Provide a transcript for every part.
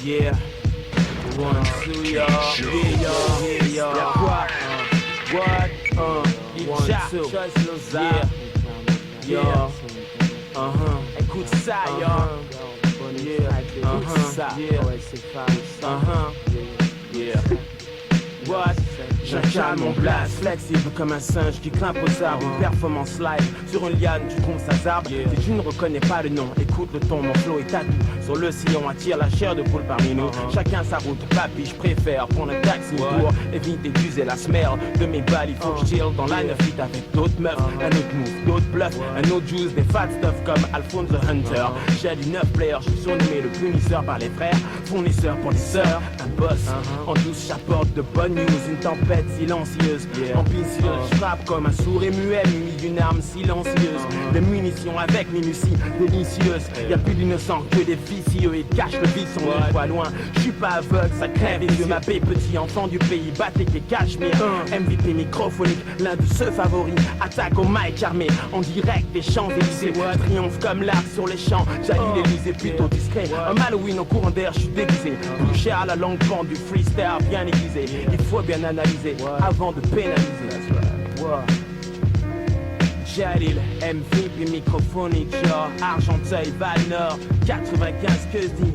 Yeah. 1, 2, y'all. Yeah, y'all. What? What? 1, 2. Yeah. Écoute ça, y'all. Écoute ça. Yeah. What? J'incarne mon blast, flexible comme un singe qui grimpe aux arbres. Une performance live sur une liane, tu tombes sa arbre. Si tu ne reconnais pas le nom, écoute le ton, mon flow est tatou. Sur le sillon attire la chair de poule parmi nous. Chacun sa route, papi, je préfère prendre un taxi pour éviter d'user la smell de mes balles. Il faut que je chill dans la 9 feet avec d'autres meufs. Un autre move, d'autres bluffs, un autre juice, des fat stuff comme Alphonse the Hunter. J'ai du 9 player, je suis surnommé le punisseur par les frères. Fournisseur pour les sœurs, un boss. En douce, j'apporte de bonnes news, une tempête silencieuse, ambitieuse, je frappe comme un sourd et muet muni d'une arme silencieuse. Des munitions avec minutie délicieuse. Y'a plus d'innocents que des vicieux et cache le vice, on est pas loin. J'suis pas aveugle, ça crève les yeux. Ma paix, petit enfant du pays, Batik et Cachemire. MVP microphonique, l'un de ceux favoris. Attaque au mic armé, en direct des Champs-Élysées. Triomphe comme l'arc sur les champs, j'allie l'Élysée plutôt discret. Un Halloween en courant d'air, j'suis déguisé. Plus cher à la langue pendue, freestyle bien aiguisé. Il faut bien analyser avant de pénaliser. Jalil, MVP microphonique, genre Argenteuil, Val Nord, 95 que je dis.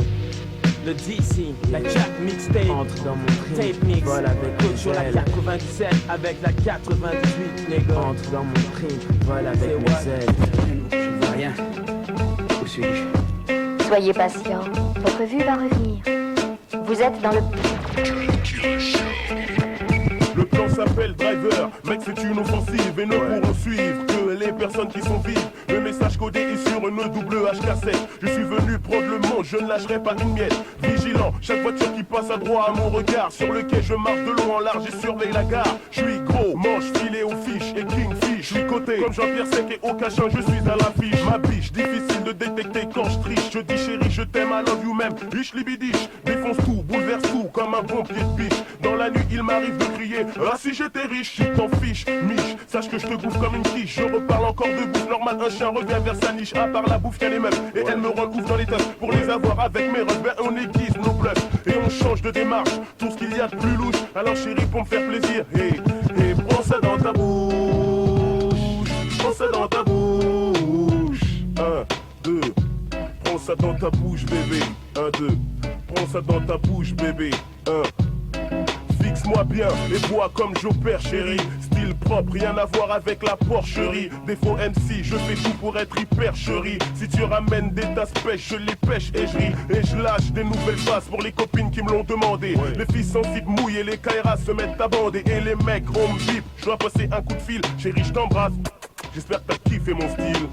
Le DC, la Jack mixtape, entre dans mon prix, tape mix, vol avec coach sur la 97 avec la 98, négo. Entre dans mon prix, vol avec mes ailes. Je vois rien. Où suis-je? Soyez patient, votre vue va revenir. Vous êtes dans le... Le plan s'appelle Driver, mec c'est une offensive et ne pourront suivre que les personnes qui sont vives. Le message codé est sur une double HK7. Je suis venu prendre le monde, je ne lâcherai pas une miette. Vigilant, chaque voiture qui passe à droit à mon regard. Sur le quai je marche de long en large et surveille la gare. Je suis gros, manche filé aux fiches et kingfish. Je suis coté comme Jean-Pierre Sec et au cachin, je suis à l'affiche. Ma biche, difficile de détecter quand je triche. Je dis chérie, je t'aime, I love you même. Biche libidiche, défonce tout, bouleverse tout comme un bon pied de biche. Dans la nuit il m'arrive de crier, ah si j'étais riche, tu t'en fiches, miche. Sache que je te bouffe comme une quiche. Je reparle encore de bouffe, normal, un chien revient vers sa niche. À part la bouffe, y'a les meufs, et elles me rendent ouf dans les teufs. Pour les avoir avec mes refs, ben on aiguise nos bluffs. Et on change de démarche, tout ce qu'il y a de plus louche. Alors chérie, pour me faire plaisir, hey, hey, prends ça dans ta bouche. Prends ça dans ta bouche. 1, 2, prends ça dans ta bouche, bébé. 1, 2, prends ça dans ta bouche, bébé. 1. Fixe-moi bien et bois comme j'opère, chérie. Style propre, rien à voir avec la porcherie. Défaut MC, je fais tout pour être hyper chérie. Si tu ramènes des tasses pêche, je les pêche et je ris. Et je lâche des nouvelles faces pour les copines qui me l'ont demandé. Les filles sensibles mouillent et les Kairas se mettent à bander. Et les mecs, on me bip, je dois passer un coup de fil. Chérie, je t'embrasse, j'espère que t'as kiffé mon style.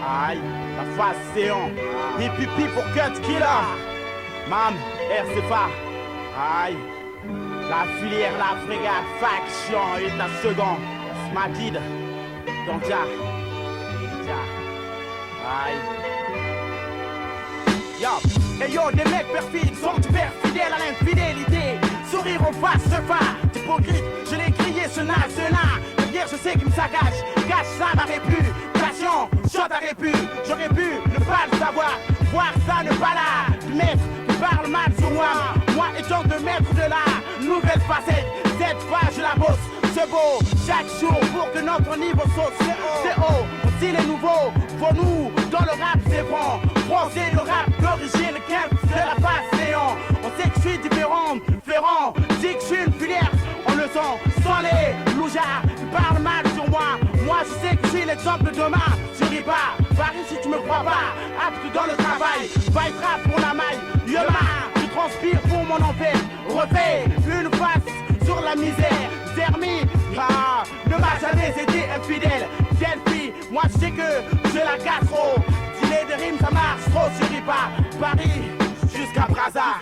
Aïe, la face séant. Pipi pour Cut Killer. Mam, RCFA. Aïe. La filière, la frégate, faction, état second. Smadid. Donja. Aïe. Yo, hey yo, des mecs perfides sont hyper fidèles à l'infidélité. Sourire en face, ce phare, hypocrite, je l'ai crié, ce naze. Hier, je sais qu'il me saccage, cache ça n'aurait plus. Passion, shot t'aurais pu, j'aurais pu ne pas le savoir. Voir ça, ne pas là, maître, tu parles mal sur moi. Moi étant de maître de la nouvelle facette, cette fois je la bosse. C'est beau, chaque jour pour que notre niveau saute. C'est haut, aussi les nouveaux, pour nous, dans le rap c'est bon. Français, le rap d'origine, de la face néant. On sait que je suis différent, flairant, dis que je suis une filière. On le sent, sans les loujards, tu parles mal sur moi. Moi je sais que je suis l'exemple de ma. Je ris pas, Paris si tu me crois pas. Apte dans le travail, fight rap pour la maille. Yoma, je transpire pour mon enfer. Refais une face sur la misère. Zermi, ah, ne m'a jamais été infidèle. Quelle fille, moi je sais que je la casse trop. Dîner de rimes ça marche trop, je ris pas. Paris jusqu'à Brazza.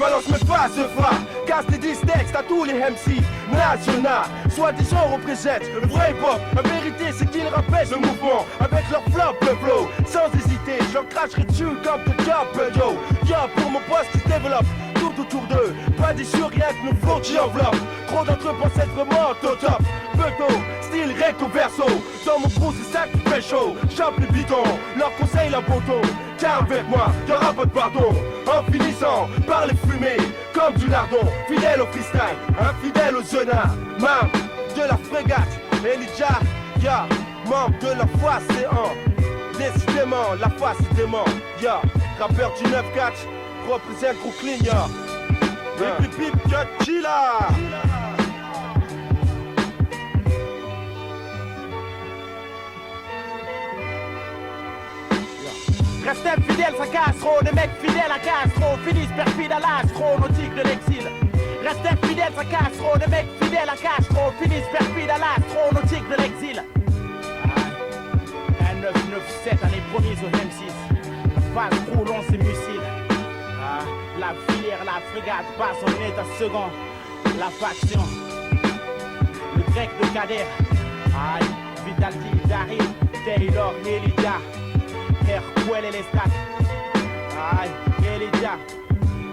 Balance mes faces de phare, casse des distextes à tous les MC nationaux. Soit des gens représentent le vrai hip-hop. La vérité c'est qu'ils rappellent le mouvement avec leur flop, le flow. Sans hésiter, j'en cracherai dessus comme de job, yo. Yo pour mon poste qui se développe. tout autour d'eux. Pas des chiens, rien que nos flots qui enveloppent. Trop d'entre eux pensent être vraiment au top. Beto, style recto verso. Dans mon trou, c'est ça qui fait chaud. Chope les bidons, leur conseil la poteau. Tiens avec moi, y'aura pas de pardon. En finissant par les fumer, comme du lardon. Fidèle au freestyle, infidèle aux jeunards. Membre de la frégate, Elijah, ya. Membre de la foi, c'est un. Décidément, la foi c'est dément, ya. Rappeur du 9-4, représente Brooklyn, ya. Et puis pip, chilla. Restez fidèles à Castro, des mecs fidèles à Castro finissent perfides à l'astronautique de l'exil. Restez fidèles à Castro, des mecs fidèles à Castro finissent perfides à l'astronautique de l'exil. Un 997, année promise au M6. Phase roulant ses missiles. La filière, la frégate passe en état second. La faction, le grec de Kader. Vitality, Daryl, Taylor, Elijah. Hercule et les stats. Elijah,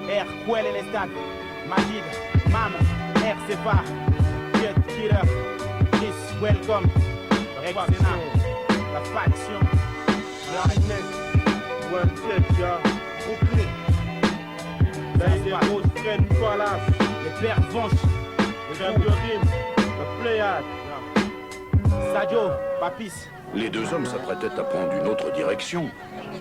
Hercule et les stats. Majid, Mam, RCFA, Jet Killer, Chris, welcome. Excellent. La faction, la Inès, One Tech, ya, Brooklyn. Là, il est rose, Fred, Palace. Les pères Vanche, les gens de rime, la Pléiade. Sadio, Papis. Les deux hommes s'apprêtaient à prendre une autre direction,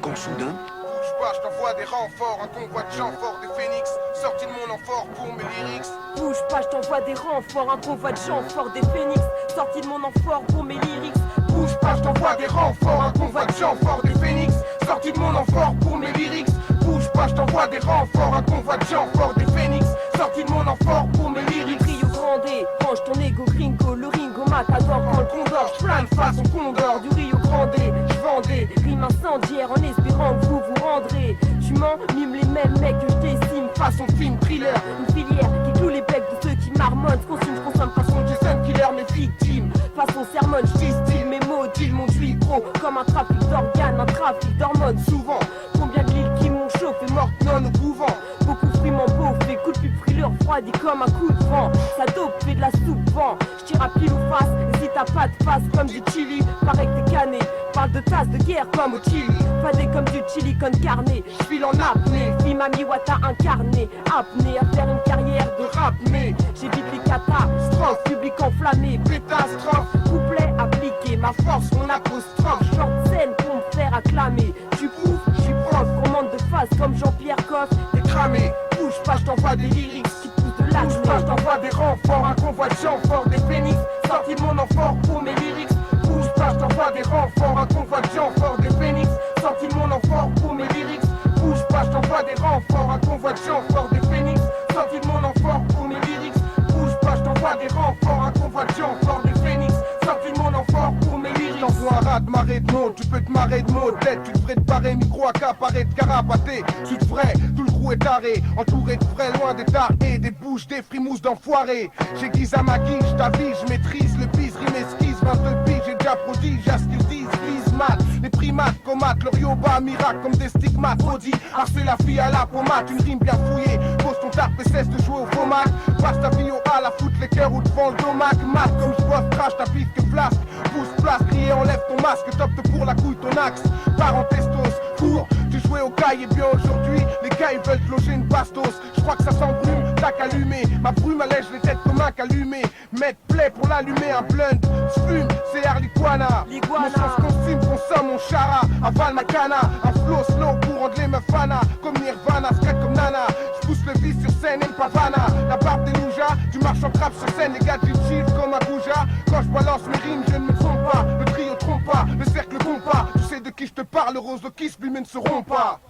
quand soudain... Bouge pas, je t'envoie des renforts, un convoi de gens forts, des phénix, sortis de mon amphore pour mes lyrics. Bouge pas, je t'envoie des renforts, un convoi de gens forts, des phénix, sortis de mon amphore pour mes lyrics. Bouge pas, je t'envoie des renforts, un convoi de gens forts, des phénix, sortis de mon amphore pour mes lyrics. Bouge pas, je t'envoie des renforts, un convoi de gens forts, des phénix, sortis de mon amphore pour mes lyrics. Rio Grande, range ton ego gringo, le ringo matador quand le condor, j'flamme façon condor du Rio Grande, j'vendais rimes incendiaires en espérant que vous vous rendrez. Tu m'en mime les mêmes mecs que j'décime façon film thriller, une filière qui cloue les becs de ceux qui marmonnent, j'consomme façon Jason Killer, mes victimes, façon sermon, j'distille mes mots, deal mon tuile pro, comme un trafic d'organes, un trafic d'hormones, souvent, combien de l'île qui m'ont chauffé, morte non au couvent, beaucoup de fruits m'en des coups de pub frileux refroidis comme un coup de vent, ça dope fait de la soupe vent, j'tire à pile ou face, et si t'as pas de face comme du chili, pareil que t'es cané, parle de tasse de guerre comme au Chili, fadé comme du chili con carne, j'file en apnée, Fima Miwata incarné, apnée à faire une carrière de rap, mais j'évite les catastrophes, public enflammé, pétastrophe, couplet appliqué, ma force, mon apostrophe, short scène pour me faire acclamer, tu prouves, j'suis prof, commande de face comme Jean-Pierre Coff, t'es cramé, bouge pas, j't'envoie des lyrics qui poussent de l'âge, bouge pas, j't'envoie des renforts, un convoi de gens forts, des phénix, sortis de mon amphore pour mes lyrics. Bouge pas, j't'envoie des renforts, un convoi de gens forts, des phénix, sortis de mon amphore pour mes lyrics. Bouge pas, j't'envoie des renforts, un convoi de gens forts, des phénix, sortis de mon amphore pour mes lyrics. Bouge pas, j't'envoie des renforts, un convoi de gens forts, des phénix, sortis de mon amphore pour mes lyrics. J'envoie un rat de marée de mots, tu peux te marrer de mots, tête, tu devrais te barrer, micro accaparé de carapaté, tu devrais, tout le crew est taré, entouré de frais, loin des tarés, des bouches, des frimousses d'enfoirés. J'aiguise à ma guiche, ta vie, je maîtrise le bise, rime esquisse, 22 piges, j'ai déjà prodige, à ce qu'ils disent, vise mat, les primates, comates, leur yoba, miracle comme des stigmates, maudit, harcèle la fille à la pommade, une rime bien fouillée, pose ton tarp et cesse de jouer au faux mat, passe ta vie au A, la foutre les cœurs ou devant le domac, mat, comme je bois, crash ta piste que flasque, pousse, place, crier, enlève ton masque, t'optes pour la couille, ton axe, parentestos, cours, tu jouais au caille et bien aujourd'hui, les gars ils veulent te loger une bastos, je crois que ça s'embrume, tac allumé, ma brume allège les têtes comme un calumé, mettre play pour l'allumer, un blunt, j'fume, c'est Harliguana, mon sens consume, consomme mon chara, avale ma cana, un flow slow pour rendre les meufs fana, comme Nirvana, secrète comme Nana, j'pousse le vis sur scène et le pavana, la barbe des loujas, tu marches en crabe sur scène, les gars tu chill comme un bouja, quand je balance mes rimes je ne me trompe pas, le trio trompe pas, le cercle compas, tu sais de qui je te parle, rose de kiss, mais ne seront pas.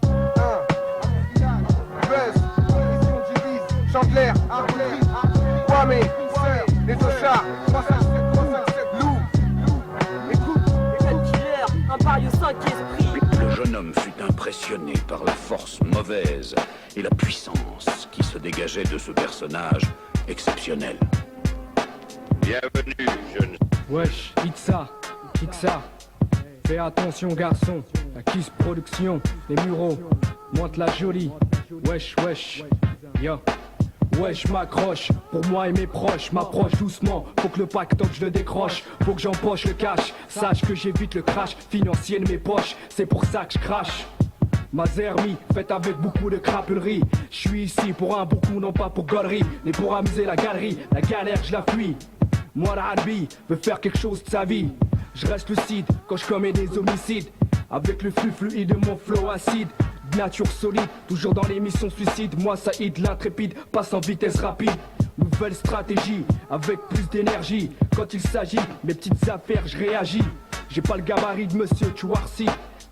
Buzz, Chandler, Kwame, les Oshas, Lou, écoute, Killer, un pario 5 esprit. Le jeune homme fut impressionné par la force mauvaise et la puissance qui se dégageait de ce personnage exceptionnel. Bienvenue, jeune. Wesh, Itza, fais attention garçon, la Kiss Production, les Mureaux, monte la jolie, wesh, Yo. Ouais, je m'accroche, pour moi et mes proches, m'approche doucement, faut que le pactole je le décroche, faut que j'empoche le cash, sache que j'évite le crash financier de mes poches, c'est pour ça que je crache. Ma zermie, faite avec beaucoup de crapulerie. Je suis ici pour un bon coup, non pas pour galerie, mais pour amuser la galerie. La galère, je la fuis. Moi, l'Arabie veut faire quelque chose de sa vie. Je reste lucide quand je commets des homicides. Avec le flux fluide de mon flow acide. De nature solide, toujours dans les missions suicides. Moi, Saïd, l'intrépide, passe en vitesse rapide. Nouvelle stratégie, avec plus d'énergie. Quand il s'agit, mes petites affaires, je réagis. J'ai pas le gabarit de monsieur Chouarsi.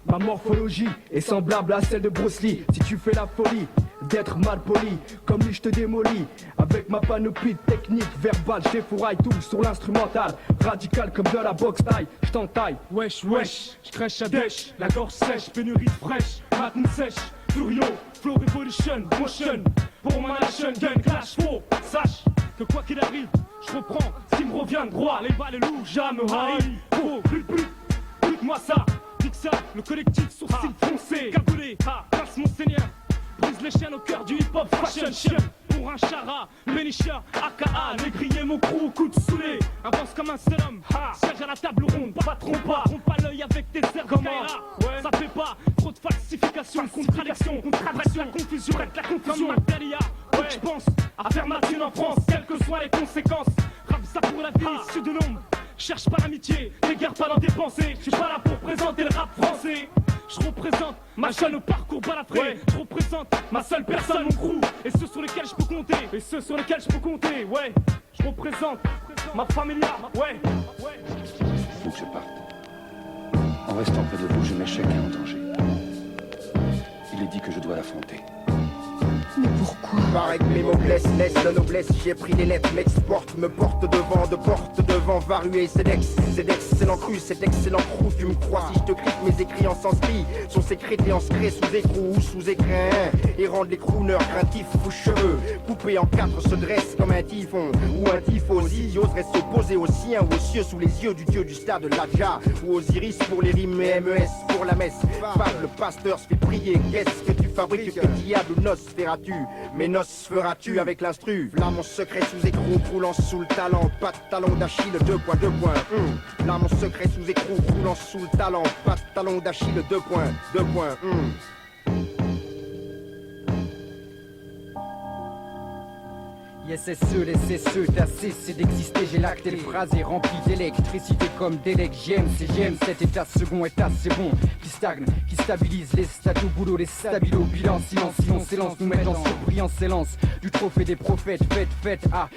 Ma morphologie est semblable à celle de Bruce Lee. Si tu fais la folie d'être mal poli, comme lui je te démolis. Avec ma panoplie de techniques verbales, je défouraille tout sur l'instrumental. Radical comme de la boxe taille, je t'entaille. Wesh, wesh, je crèche à dèche, la gorge sèche, pénurie fraîche, matin sèche, Furio, Flow Revolution, Motion, pour ma nation, gun, clash, faux. Sache que quoi qu'il arrive, je reprends ce qui me revient de droit. Les balles loups, jamais haï. Oh, but, moi ça. Ça, le collectif sourcil foncé, cagoulé, passe mon seigneur, brise les chaînes au cœur du hip-hop fashion chien. Pour un chara, Benicia, aka, négrier mon crew, coup de saoulé, avance comme un seul homme, siège à la table ronde, pas trompe pas l'œil avec tes airs de Kaira, ça fait pas trop de falsification, contradiction, la confusion, la confusion, Materia, je pense à faire ma thune en France, quelles que soient les conséquences, rap ça pour la vie issue de l'ombre. Cherche pas l'amitié, n'égare pas dans tes pensées. Je suis pas là pour présenter le rap français. Je représente ma chaîne au parcours balafré. Je représente ma seule personne, mon crew. Et ceux sur lesquels je peux compter. Ouais, je représente ma familia. Ouais. Faut que je parte. En restant près de vous, je mets chacun en danger. Il est dit que je dois l'affronter. Mais pourquoi? Paraît que mes mots blessent, laisse la noblesse. J'ai pris les lettres, m'exporte, me porte devant, de porte devant, varué, c'est d'excellent cru, c'est excellent crew. Tu me crois si je te crie mes écrits en sanskrit sont sécrétés en secret sous écrou ou sous écrin. Et rendent les crooners craintifs aux cheveux coupés en quatre se dressent comme un typhon ou un tifosi. Oserait s'opposer aux siens ou aux cieux sous les yeux du dieu du stade de l'Adja ou aux iris pour les rimes et MES pour la messe. Parle, le pasteur se fait prier. Qu'est-ce que tu fabriques? Que diable noce feras-tu? Mes noces feras-tu avec l'instru? Là mon secret sous écrou croulant sous le talent, pas de talon d'Achille, 2 points. Là mon secret sous écrou croulant sous le talent, pas de talon d'Achille, 2 points. Yes, les cesseux, t'as cessé d'exister, j'ai lacté les phrases et rempli d'électricité comme d'élec. J'aime cet état second, état c'est bon, qui stagne, qui stabilise les stades au boulot, les stabilos, bilan, silence, s'élance, nous mettent en surpris en s'élance. Du trophée des prophètes, faites, à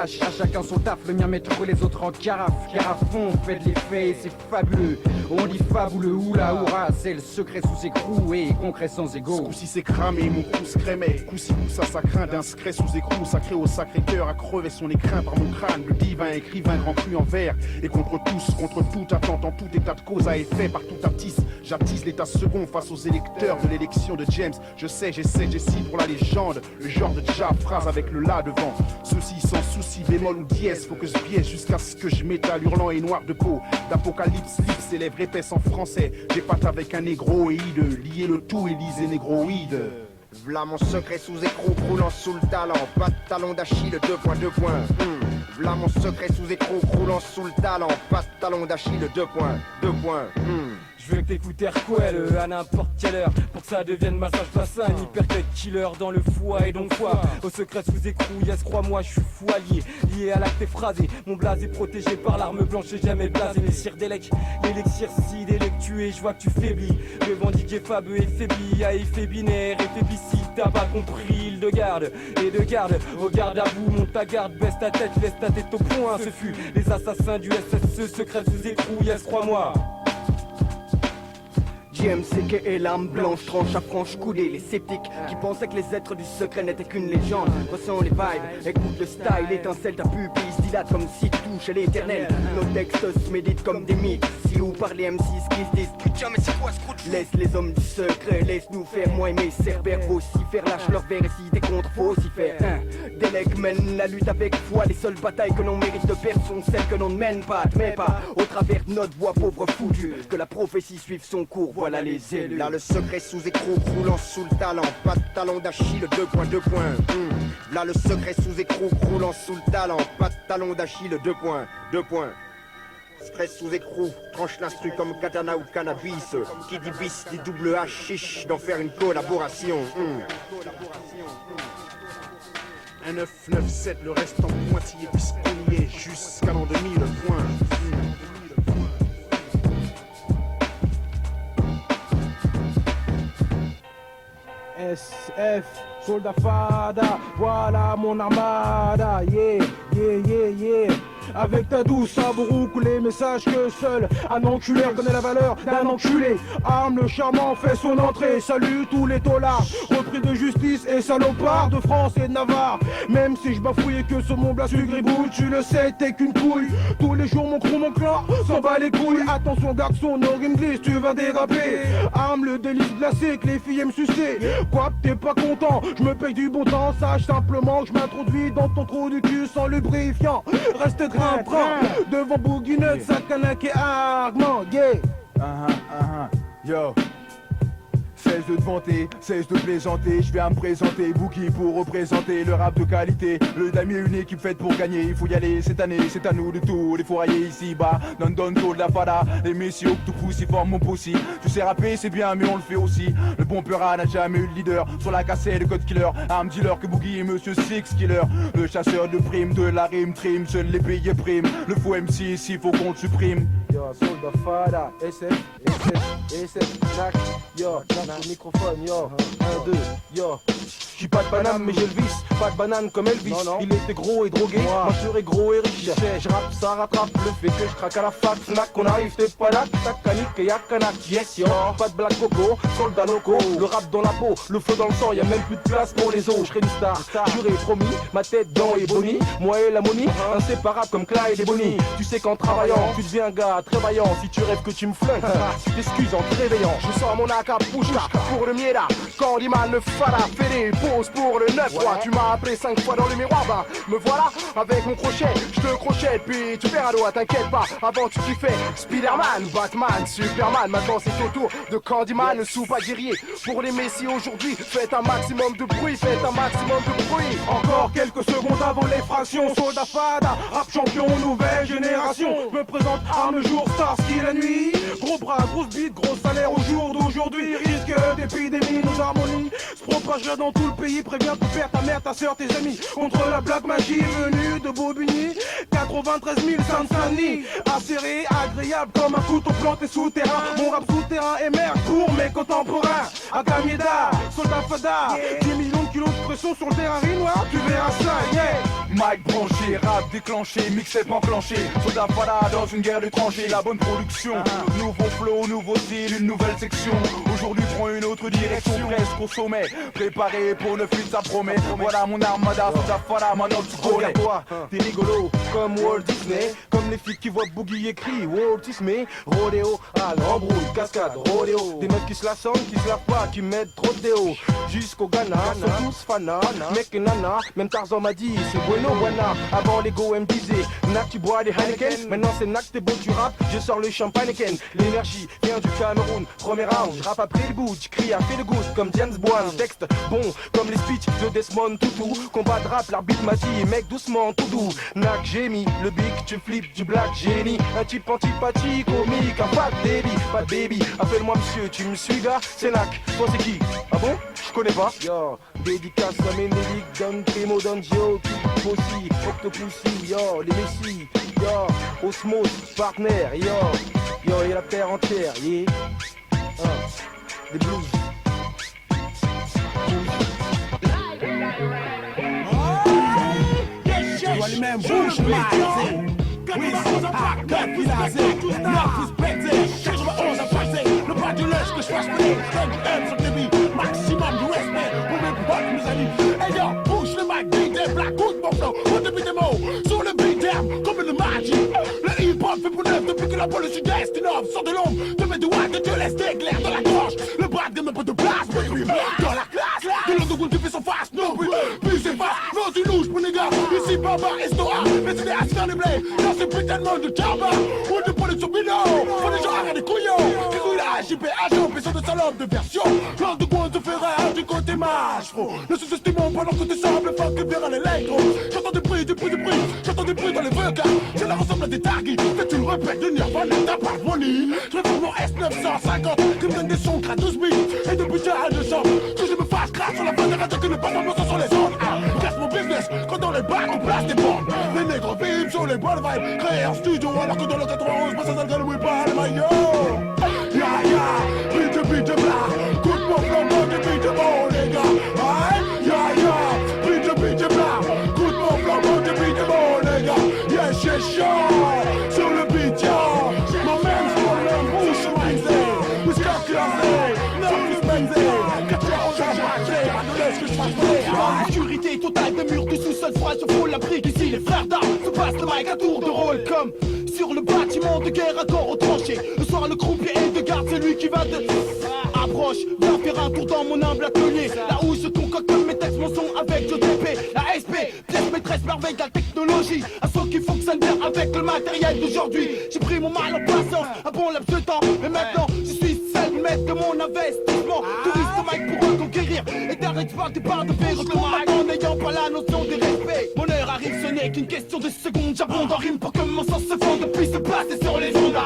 chacun son taf, le mien mettre les autres en carafon, faites les faits et c'est fabuleux. On dit fabuleux, oula, oura, c'est le secret sous écrou et concret sans égo. Ce coup-ci c'est cramé, mon coup se crémait, coup-ci ça craint d'un secret sous écrou, sacré au sacré cœur a crevé son écrin par mon crâne, le divin écrivain grand cru en vers. Et contre tous, contre tout attente, en tout état de cause à effet, partout j'attise l'état second face aux électeurs de l'élection de James. Je sais, j'essaie pour la légende, le genre de ja, phrase avec le la devant. Ceci sans souci, bémol ou dièse, faut que je biaise jusqu'à ce que je m'étale hurlant et noir de peau. D'apocalypse, lips et lèvres épaisses en français. J'épate avec un négroïde, lier le tout et lisez négroïde. V'là mon secret sous écrou croulant sous le talent, pas de talon d'Achille, 2 points. V'là mon secret sous écrou croulant sous le talent, pas de talon d'Achille, 2 points. Je veux que t'écoutes Airquel à n'importe quelle heure pour que ça devienne massage bassin, un hypertech killer dans le foie et donc quoi. Au secret sous écrou, yes, crois-moi, je suis fou allié, lié à l'acte phrasé. Mon blaze est protégé par l'arme blanche, j'ai jamais blasé. Les cires d'élec, l'élixir si délectué, je vois que tu faiblis. Le bandiqué fabeux et faibli, à effet binaire, effet piscine, t'as pas compris. Il de garde et de garde, au garde à vous, monte ta garde, baisse ta tête, laisse ta tête au point. Ce fut les assassins du SSE, secret sous écrou, yes, crois-moi. JMCK et l'âme blanche tranche à franche coudée. Les sceptiques qui pensaient que les êtres du secret n'étaient qu'une légende. Ressens les vibes, écoute le style, l'étincelle ta pupille se dilate comme si touche l'éternel. Nos textes se méditent comme des mythes. Si vous parlez M6 qui se disent putain mais c'est quoi ce coup de... Laisse les hommes du secret, laisse-nous faire. Moi et mes cerbères vocifèrent, lâche leur verre et si t'es contre vocifère. Délègue mène la lutte avec foi. Les seules batailles que l'on mérite de perdre sont celles que l'on ne mène pas. Mais pas au travers de notre voix pauvre foutue. Que la prophétie suive son cours, voilà. voilà les élus. Là le secret sous écrou, croulant sous le talent. Pas de talon d'Achille, 2 points, 2 points. Là le secret sous écrou, croulant sous le talent. Pas de talon d'Achille, 2 points, 2 points. Stress sous écrou, tranche l'instru comme katana ou cannabis. Qui dit bis, dit double H, chiche, d'en faire une collaboration. 1, 9, 9, 7, le reste en pointillé, pistonnier, jusqu'à l'an 2000, point. SF, soldat fada, voilà mon armada, yeah, yeah, yeah, yeah. Avec ta douce sabrouque, les messages que seul un enculé connaît la valeur d'un enculé. Arme le charmant fait son entrée, salut tous les tolards, repris de justice et salopards de France et de Navarre. Même si je bafouille que ce mon blassu gribouille, tu le sais t'es qu'une couille. Tous les jours mon crew, mon clan s'en bat les couilles. Attention garçon, no game glisse, tu vas déraper. Arme le délice glacé que les filles aiment sucer. Quoi t'es pas content, je me paye du bon temps. Sache simplement que je m'introduis dans ton trou du cul sans lubrifiant. Reste devant Boogie Sakana et Armand, yeah. Yo. Cesse de te vanter, cesse de plaisanter, je viens me présenter, Boogie pour représenter le rap de qualité, le damier une équipe faite pour gagner, il faut y aller cette année, c'est à nous de tout, les fourraillers ici bas, non de la fada, les messieurs tout poussent, ils forment mon possi, tu sais rapper c'est bien mais on le fait aussi, le bon peur n'a jamais eu de leader, sur la cassette le code killer, arme dealer que Boogie et monsieur Six Killer, le chasseur de primes, de la rime trim, seuls les payés prime, le faux MC ici faut qu'on le supprime. Yo, soldat fada, SF, Nac, yo, Nac au microphone, yo, 1, 2, yo. J'suis pas de banane mais j'ai le vice, pas de banane comme Elvis. Non. Il était gros et drogué, moi je serai gros et riche. Je rappe, ça rattrape le fait que je craque à la fac. Snack, on arrive, t'es pas là, tac canique et y'a canac. Yes yo, pas de black coco, soldat loco. Le rap dans la peau, le feu dans le sang, y'a même plus de place pour les os. J'serai une star, juré promis, ma tête dans et Bonnie. Moi et la Moni, inséparables comme Clyde et Bonnie. Tu sais qu'en travaillant, tu deviens un gars très vaillant. Si tu rêves que tu me flingues, tu t'excuses en te réveillant. Je sors mon AK Pouchka pour le mieda. Candyman, le fada, fait des pauses pour le 9-3. Tu m'as appelé 5 fois dans le miroir, bah me voilà avec mon crochet. Je te crochette puis tu perds un doigt, t'inquiète pas. Avant tu kiffais Spider-Man, Batman, Superman. Maintenant c'est au tour de Candyman, le sous pas guerrier. Pour les messieurs aujourd'hui, faites un maximum de bruit, faites un maximum de bruit. Encore quelques secondes avant l'effraction. Soldat fada, rap champion, nouvelle génération. Je me présente arme jour, Starsky la nuit. Gros bras, grosse bite, gros salaire au jour d'aujourd'hui. Risque d'épidémie, nos harmonies se propagera dans tout le pays. Préviens ton père, ta mère, ta soeur, tes amis. Contre la black magie venue de Bobigny. 93 000 Saint-Denis. Acéré, agréable comme un couteau planté souterrain. Mon rap souterrain émerge pour mes contemporains. Akamieda, soldat fada, 10 millions de kilos de pression sur le terrain noir. Tu verras ça, yeah. Mic branché, rap déclenché, mixtape enclenché. Soldat fada dans une guerre de tranchées. La bonne production, nouveau flow, nouveau style, une nouvelle section. Aujourd'hui prend une autre direction, presque au sommet. Préparé pour le fuite, ça promet. Voilà mon armada, soldat fada, maintenant tu connais. Regarde-toi, t'es rigolo comme Walt Disney. Comme les filles qui voient Boogie écrit Walt Disney. Rodéo, embrouille, cascade, rodéo. Des mecs qui se la sentent, qui se lavent pas, qui mettent trop de déo. Jusqu'au Ghana, sont tous fanas. Mec et nana, même Tarzan m'a dit c'est bueno, buena. Avant les go, elle me disait Nac, tu bois des Heineken. Maintenant c'est Nac, t'es beau, tu rappes. Je sors le champagne Ken. L'énergie vient du Cameroun. Premier round, je rappe après le bout. J'crie à fait de goutte comme James Bond. Texte bon comme les speeches de Desmond Tutu. Combat de rap, l'arbitre m'a dit mec doucement, tout doux. Nac, j'ai mis le big, tu flippes du black génie. Un type antipathique, comique, un pas de baby. Appelle-moi monsieur, tu me suis gars, c'est Nac. Toi c'est qui? Ah bon? Je connais pas. Yo, dédicace à Ménélique, Don Primo, Don Gio, Pussy, Octopussy, yo, les Messi, yo, Osmos, Partner, yo, et la terre entière, yeah. Des blues. Tu vois les mêmes bouches, oui, le pas de l'âge que je fasse play, sur le débit, maximum de respect pour mes potes, mes amis. Hey yo, bouge le mic, beat des black, coup de mon flow, au début des mots, sur le beat down, comme une magie. Le hip-hop fait pour neuf depuis que la pôle sud-est innove, sort de l'ombre, te met de watt et te laisse d'éclair dans la gorge. Le bad game n'a pas de place, baby, dans la classe, de l'autre tu fais son face, non, puis c'est face, non, tu louches pour les gars, ici, Baba, Estoa, mais c'est des assis dans les blés, dans ce putain de monde de tabac, on te prenait sur bidon, faut des gens arrêter des couillons, qui couillage, JP, agent, vaisseau de salope de version. Lors de quoi on te ferait du côté mâche, frérot. Ne sous-estimons pas leur côté simple, fuck que vers l'électro. J'entends du bruit, j'entends du bruit dans les vœux, car cela ressemble à des targuis. Mais tu le répètes, de Nirvana, t'as pas de money. Je réforme mon S950, qui me donne des sons gratos beats. Et depuis j'ai à 200, que je me fasse crasse sur la fin des radios qui ne passent pas mon sang sur les ondes. Casse mon business, quand dans les bacs on place des bombes. Les négros vivent sur les bonnes vibes, créés en studio, alors que dans le 91, passe dans le galou et pas le maillot. Ya ya, bitch blah, coup de mon flambeau de bitch bon les gars. Ya ya, bitch blah, coup de mon flambeau de bitch bon les gars. Yeah, c'est chaud, sur le beat yo. Mon même sur le même bouche brisé, jusqu'à classé, non suspensé. Dans l'obscurité totale de murs du sous-sol froid, je frôle la brique. Ici les frères d'armes se passent le mic à tour de rôle comme sur le bâtiment de guerre à corps au tranché. Le soir le croupier et de garde, c'est lui qui va de... Approche, viens faire un tour dans mon humble atelier. Là où je concocte mes textes, mon son avec JDP. La SP, pièce maîtresse, merveille de la technologie. Un son qui fonctionne bien avec le matériel d'aujourd'hui. J'ai pris mon mal en patience, un bon laps de temps. Mais maintenant, je suis seul maître de mon investissement. Touriste au mic pour reconquérir. Et t'arrêtes pas tes parts de vérité. Maintenant, n'ayant pas la notion de respect. Mon heure arrive, ce n'est qu'une question de secondes. J'abonde en rime pour que mon sens se fonde. Puis se placer sur les ondes.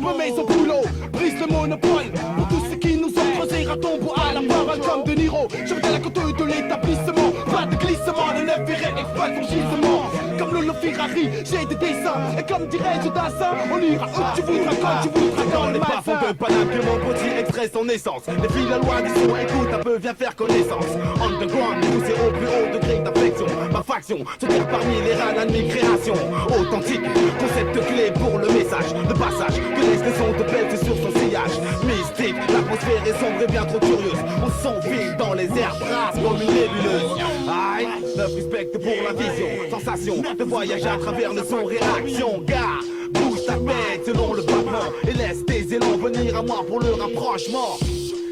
Remets son boulot, brise le monopole. Pour tous ceux qui nous ont creusé à tombeau à la parole comme De Niro. Je vais à la côte de l'établissement. Pas de glissement, le neuf viré exploite son gisement. Comme Lolo Ferrari, j'ai des dessins. Et comme dirais-je Dassin, on ira où tu voudras, quand tu voudras, dans les bas-fonds de Paname que mon petit extrait son essence. Les filles la loi des sons, écoute un peu, viens faire connaissance. Underground, poussé au plus haut degré d'affection. Ma faction se tire parmi les rats d'ennemis création. Authentique, concept clé pour le message. Le passage que laisse les sons de pète sur son sillage. Mystique, l'atmosphère est sombre et bien trop curieuse. On s'enfile dans les airs, brasse comme une nébuleuse. Aïe, neuf respect pour la vision. Sensation de voyager à travers le son, réaction. Gars, bouge ta tête selon le battement. Et laisse tes élans venir à moi pour le rapprochement.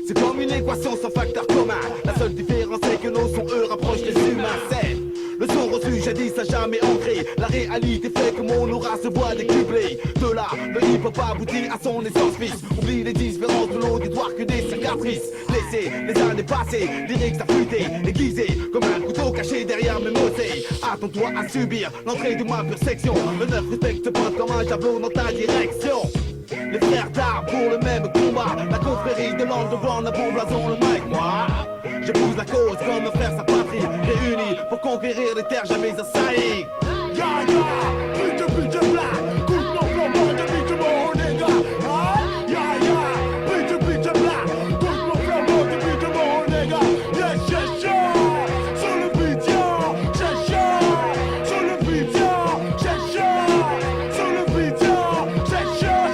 C'est comme une équation sans facteur commun. La seule différence c'est que nos sons eux rapprochent les humains. C'est le son reçu jadis a jamais ancré. La réalité fait que mon aura se voit décuplée. De là, le hip-hop aboutit à son essence fils. Oublie les différences de l'auditoire que des cicatrices. Laissez les années passer, lyrics affûtés, aiguisés comme un couteau caché derrière mes mots-clés. Attends-toi à subir l'entrée de ma pure section. Le neuf respecte pas comme un javelot dans ta direction. Les frères d'armes pour le même combat. La confrérie de l'underground, la bombe blason, le mic. Moi, j'épouse la cause comme un frère sa patrie. Réunis pour conquérir les terres jamais assaillies. Ya ya, bitch blah, coup de mon flambeau de bitch mon nigga. Ya ya, bitch blah, coup de mon flambeau de bitch mon nigga. Yeah, c'est chaud, sur le beat yo, c'est chaud, sur le beat yo, c'est chaud, sur le beat yo, c'est chaud.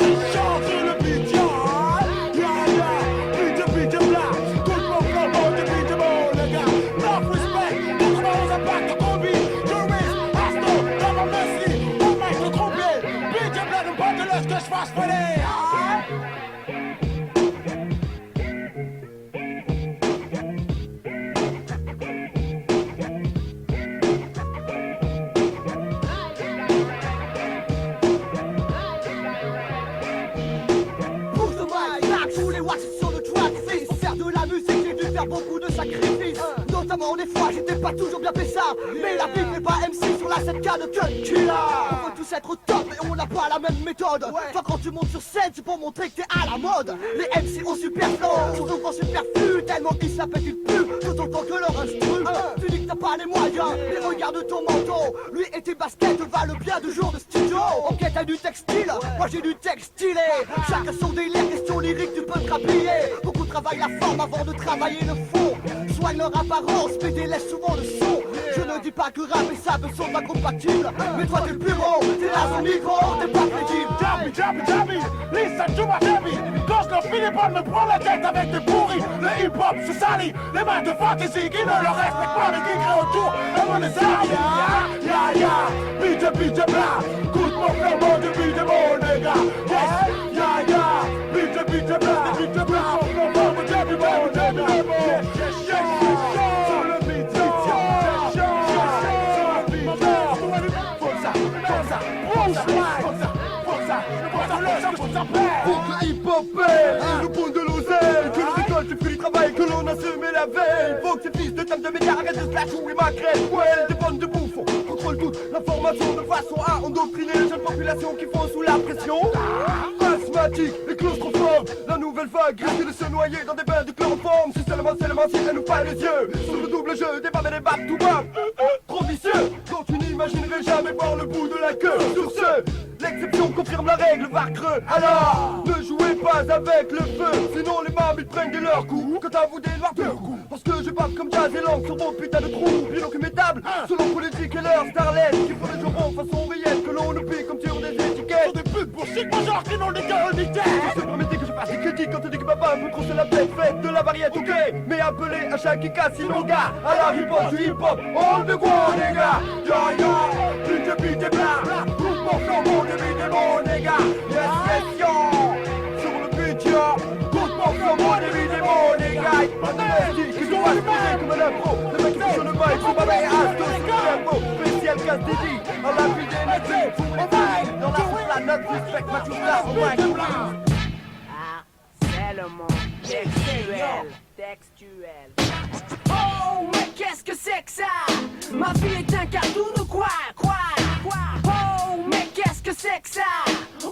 Beaucoup de sacrifices, notamment des fois j'étais pas toujours bien péssard. Mais la vie n'est pas MC sur la 7K de Cut Killer. On veut tous être au top et on n'a pas la même méthode. Toi quand tu montes sur scène c'est pour montrer que t'es à la mode. Les MC ont super flow, surtout quand superflu. Tellement qu'ils s'appellent une pub, tout autant que leur instru. Tu dis que t'as pas les moyens, mais regarde ton manteau. Lui et tes baskets valent bien 2 jours de studio. Ok t'as du textile, moi j'ai du textile. Chacun son délire, question lyrique tu peux te rhabiller. Beaucoup travaillent la forme avant de travailler le fond. Soigne leur apparence, mais délaisse souvent le son. Je ne dis pas que rap et sable sont pas compatibles. Mais toi t'es le plus gros, t'es là son micro, t'es pas crédible. Jabby, listen to my baby. Quand je leur finis pas de me prendre la tête avec des pourris. Le hip-hop se salit, les mains de fantaisie qui ne le respectent pas, mais qui créent autour. Et mon les ya, bitch blah. Coup de mon flambeau de bitch mon nigga. Ya, bitch blah, mon flambeau de bitch mon nigga. Sur le beat, Pour que hip-hop le point de semer la veille. Faut que ces fils de table de médias arrêtent de se la jouer ma crème. Ouais, des bonnes de bouffons, contrôle toute l'information de façon à endoctriner les jeunes populations qui font sous la pression. Asthmatique, les claustrophobes, la nouvelle vague risque de se noyer dans des bains de chloroforme. Si seulement si elle nous pas les yeux sur le double jeu des babes et des babes tout bas. Trop vicieux, dont tu n'imaginerais jamais voir le bout de la queue. Sur ce, l'exception confirme la règle, var creux. Alors, ne jouez pas avec le feu, sinon les mamies prennent de leur coup. Quant à vous des noirs de coup, parce que je bave comme jazz et langue sur vos putains de trous. Inocumétables, selon politique et leur starlet, qui font des jurons façon réelle que l'on nous pique comme sur des étiquettes. Sur des putes pour shit, moi genre qui n'ont les gars unitaires. Je sais permettez que je fasse des critiques quand tu dis que papa me trouve sur la tête faite de la variété, ok. Mais appelez à chaque casse, sinon gars, à la hip-hop du hip-hop, on the go les gars. Yo yo, pute pute et bla, tout pour son monde et des bons les gars. Yes yes yo, sur le beat yo, tout pour son monde et des bons les gars. Pas de domestique, ils sont aspirés comme un impro. Les mecs qui sont sur le mic, sont pas des astos sur le tempo. Spécial casse Didi, à la vie des natifs. On va dans la foule, la note, respect ma touche là, on va Harcèlement textuel. Oh, mais qu'est-ce que c'est que ça? Ma vie est un cartoon ou quoi? Oh, mais qu'est-ce que c'est que ça?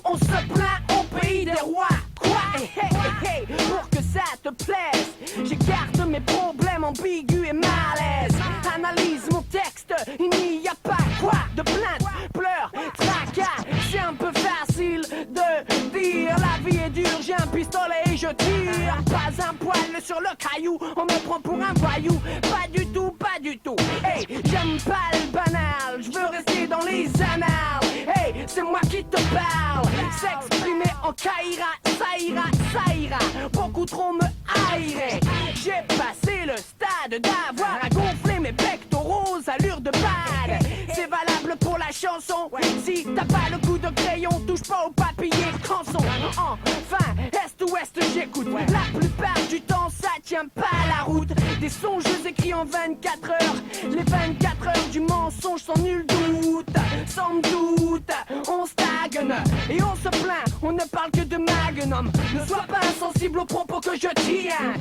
On se plaint au pays des rois. Quoi? Hey, pour que ça te plaise, j'écarte mes problèmes ambigus et malaises. Analyse mon texte, il n'y a pas quoi de plainte, pleurs, tracas. C'est un peu facile de dire la vie est dure, j'ai un pistolet et je tire. Pas un poil sur le caillou, on me prend pour un voyou. Pas du tout, pas du tout. Hey, j'aime pas le banal, je veux rester dans les annales. Hey, c'est moi qui te parle. S'exprimer en caïra, ça ira. Beaucoup trop me haïrait. J'ai passé le stade d'avoir à gonfler mes pectoraux, allure de bad. C'est valable pour la chanson. Si t'as pas le coup de crayon, touche pas au papier crançon. Enfin, est ou ouest, j'écoute. La plupart du temps, ça tient pas la route. Des songeux écrits en 24 heures. Les 24 heures du mensonge sans nul doute. Sans doute, on stagne et on se plaint. On ne parle que de magnum. Ne sois pas insensible aux propos que je tiens.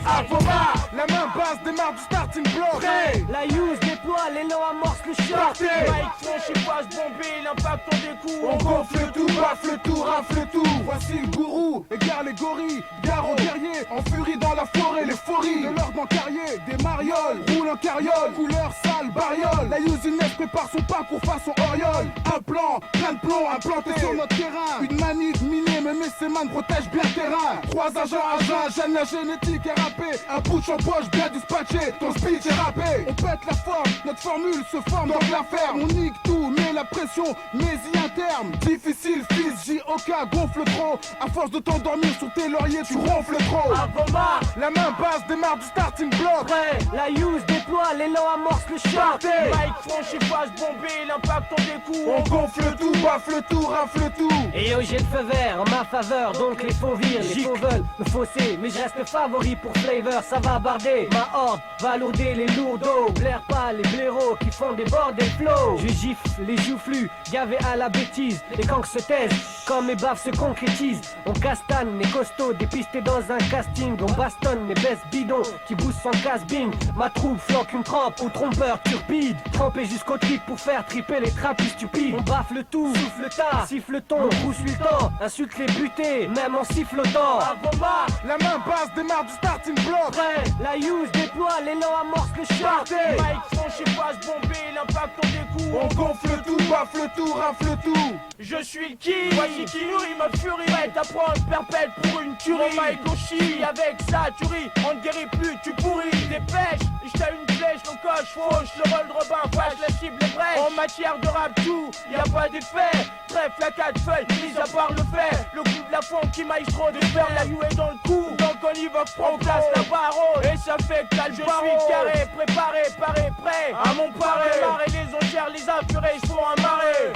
Avoma, la main basse démarre du starting block. Prêt, la use déploie, l'élan amorce le choc. Mike franchi passe bombé, l'impact en découle. On gonfle tout, bafle tout, rafle tout. Voici le gourou, égare les gorilles, gare aux guerriers, en furie dans la forêt, l'euphorie. De l'ordre en carrier, des marioles, roule en carriole, couleur sale, bariole. La use Inès prépare son parcours façon Oriole. Un plan, plein de plomb, implanté sur notre terrain. Une manite minée, mais Messeman protège bien le terrain. 3 agents, Jeanne la génétique est râpée. Un push en poche bien dispatché, ton speech est râpé. On pète la forme, notre formule se forme dans la ferme. On nique tout, met la pression, mais y un terme. Difficile, fils, J.O.K. gonfle trop. À force de t'endormir sur tes lauriers, tu ronfles trop. Avoma, la main basse démarre du starting block. Prêt, la use déploie, l'élan amorce le choc. Mike franchi passe bombé, l'impact en découle. On gonfle tout, bafle tout, rafle tout. Et yo, j'ai le feu vert en ma faveur, donc les faux virent, les faux veulent me fausser. Mais je reste favori pour Flavor, ça va barder. Ma horde va lourder les lourdeaux. Blaire pas les blaireaux qui font des bordels flow. Je gifle les joufflus, gavé à la bêtise. Les gangs se taisent, comme mes baffes se concrétisent. On castagne les costauds, dépistés dans un casting. On bastonne les baisses bidons qui boostent sans casse-bing. Ma troupe flanque une trempe au trompeur turpide. Trempé jusqu'au trip pour faire triper les trappes stupides. On baffe le tout, souffle ta, siffle le ton, pousse le temps, insulte les butés, même en sifflotant. Avoma, la main basse démarre du starting block. Prêt, la use déploie, l'élan amorce le choc. Mike franchi passe bombé, l'impact en découle. On gonfle tout, bafle tout, rafle tout. Je suis le king, voici qui nourrit ma furie. Prête à prendre perpète pour une tuerie. Mon Mike au chili, avec ça tu ris. On ne guérit plus, tu pourris. Dépêche, j't'ai une flèche, ton coche fauche. Le rôle de Robin, flash, la cible est brèche. En matière de rap tout, y'a pas d'effet. Trèfle la 4 feuilles, mis à part le fait. Le coup de la fond qui maestro de faire la you est dans le coup. Donc on y va prendre place la barreau. Et ça fait que t'as le paro. Je suis carré, préparé, paré, prêt à mon paré. Marrer les ongères, les affairés, j'font un maré.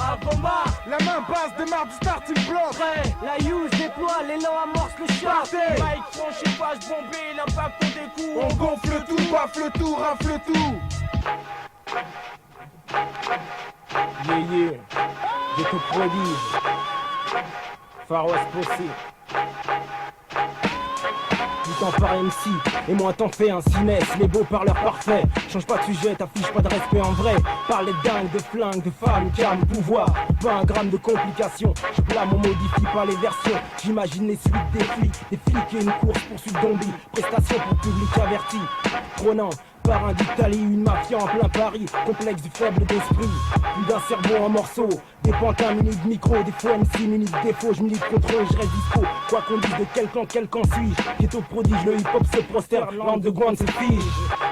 Avoma, la main basse démarre du starting block. Prêt, la use déploie, l'élan amorce le choc. Mike franchi passe bombé, l'impact en découle. On gonfle tout, bafle tout, rafle tout. Yeah, je te prodige. Far West Pussy. temps par MC. Et moins t'en fais un cinès, les beaux parleurs parfaits. Change pas de sujet, t'affiches pas de respect en vrai. Parle de dingue, de flingue, de femmes, calme, pouvoir. Pas un gramme de complications. Je blâme, on modifie pas les versions. J'imagine les suites des flics et une course poursuite zombie. Prestation pour public averti. Prenant par un d'Italie, une mafia en plein Paris. Complexe du faible d'esprit. Plus d'un cerveau en morceaux. Des pantins munis de micro, des faux MC munis de défauts. Je milite contre eux, je reste dispo. Quoi qu'on dise de quel camp suis-je? Ghetto prodige, le hip-hop se prosterne, l'underground se fige.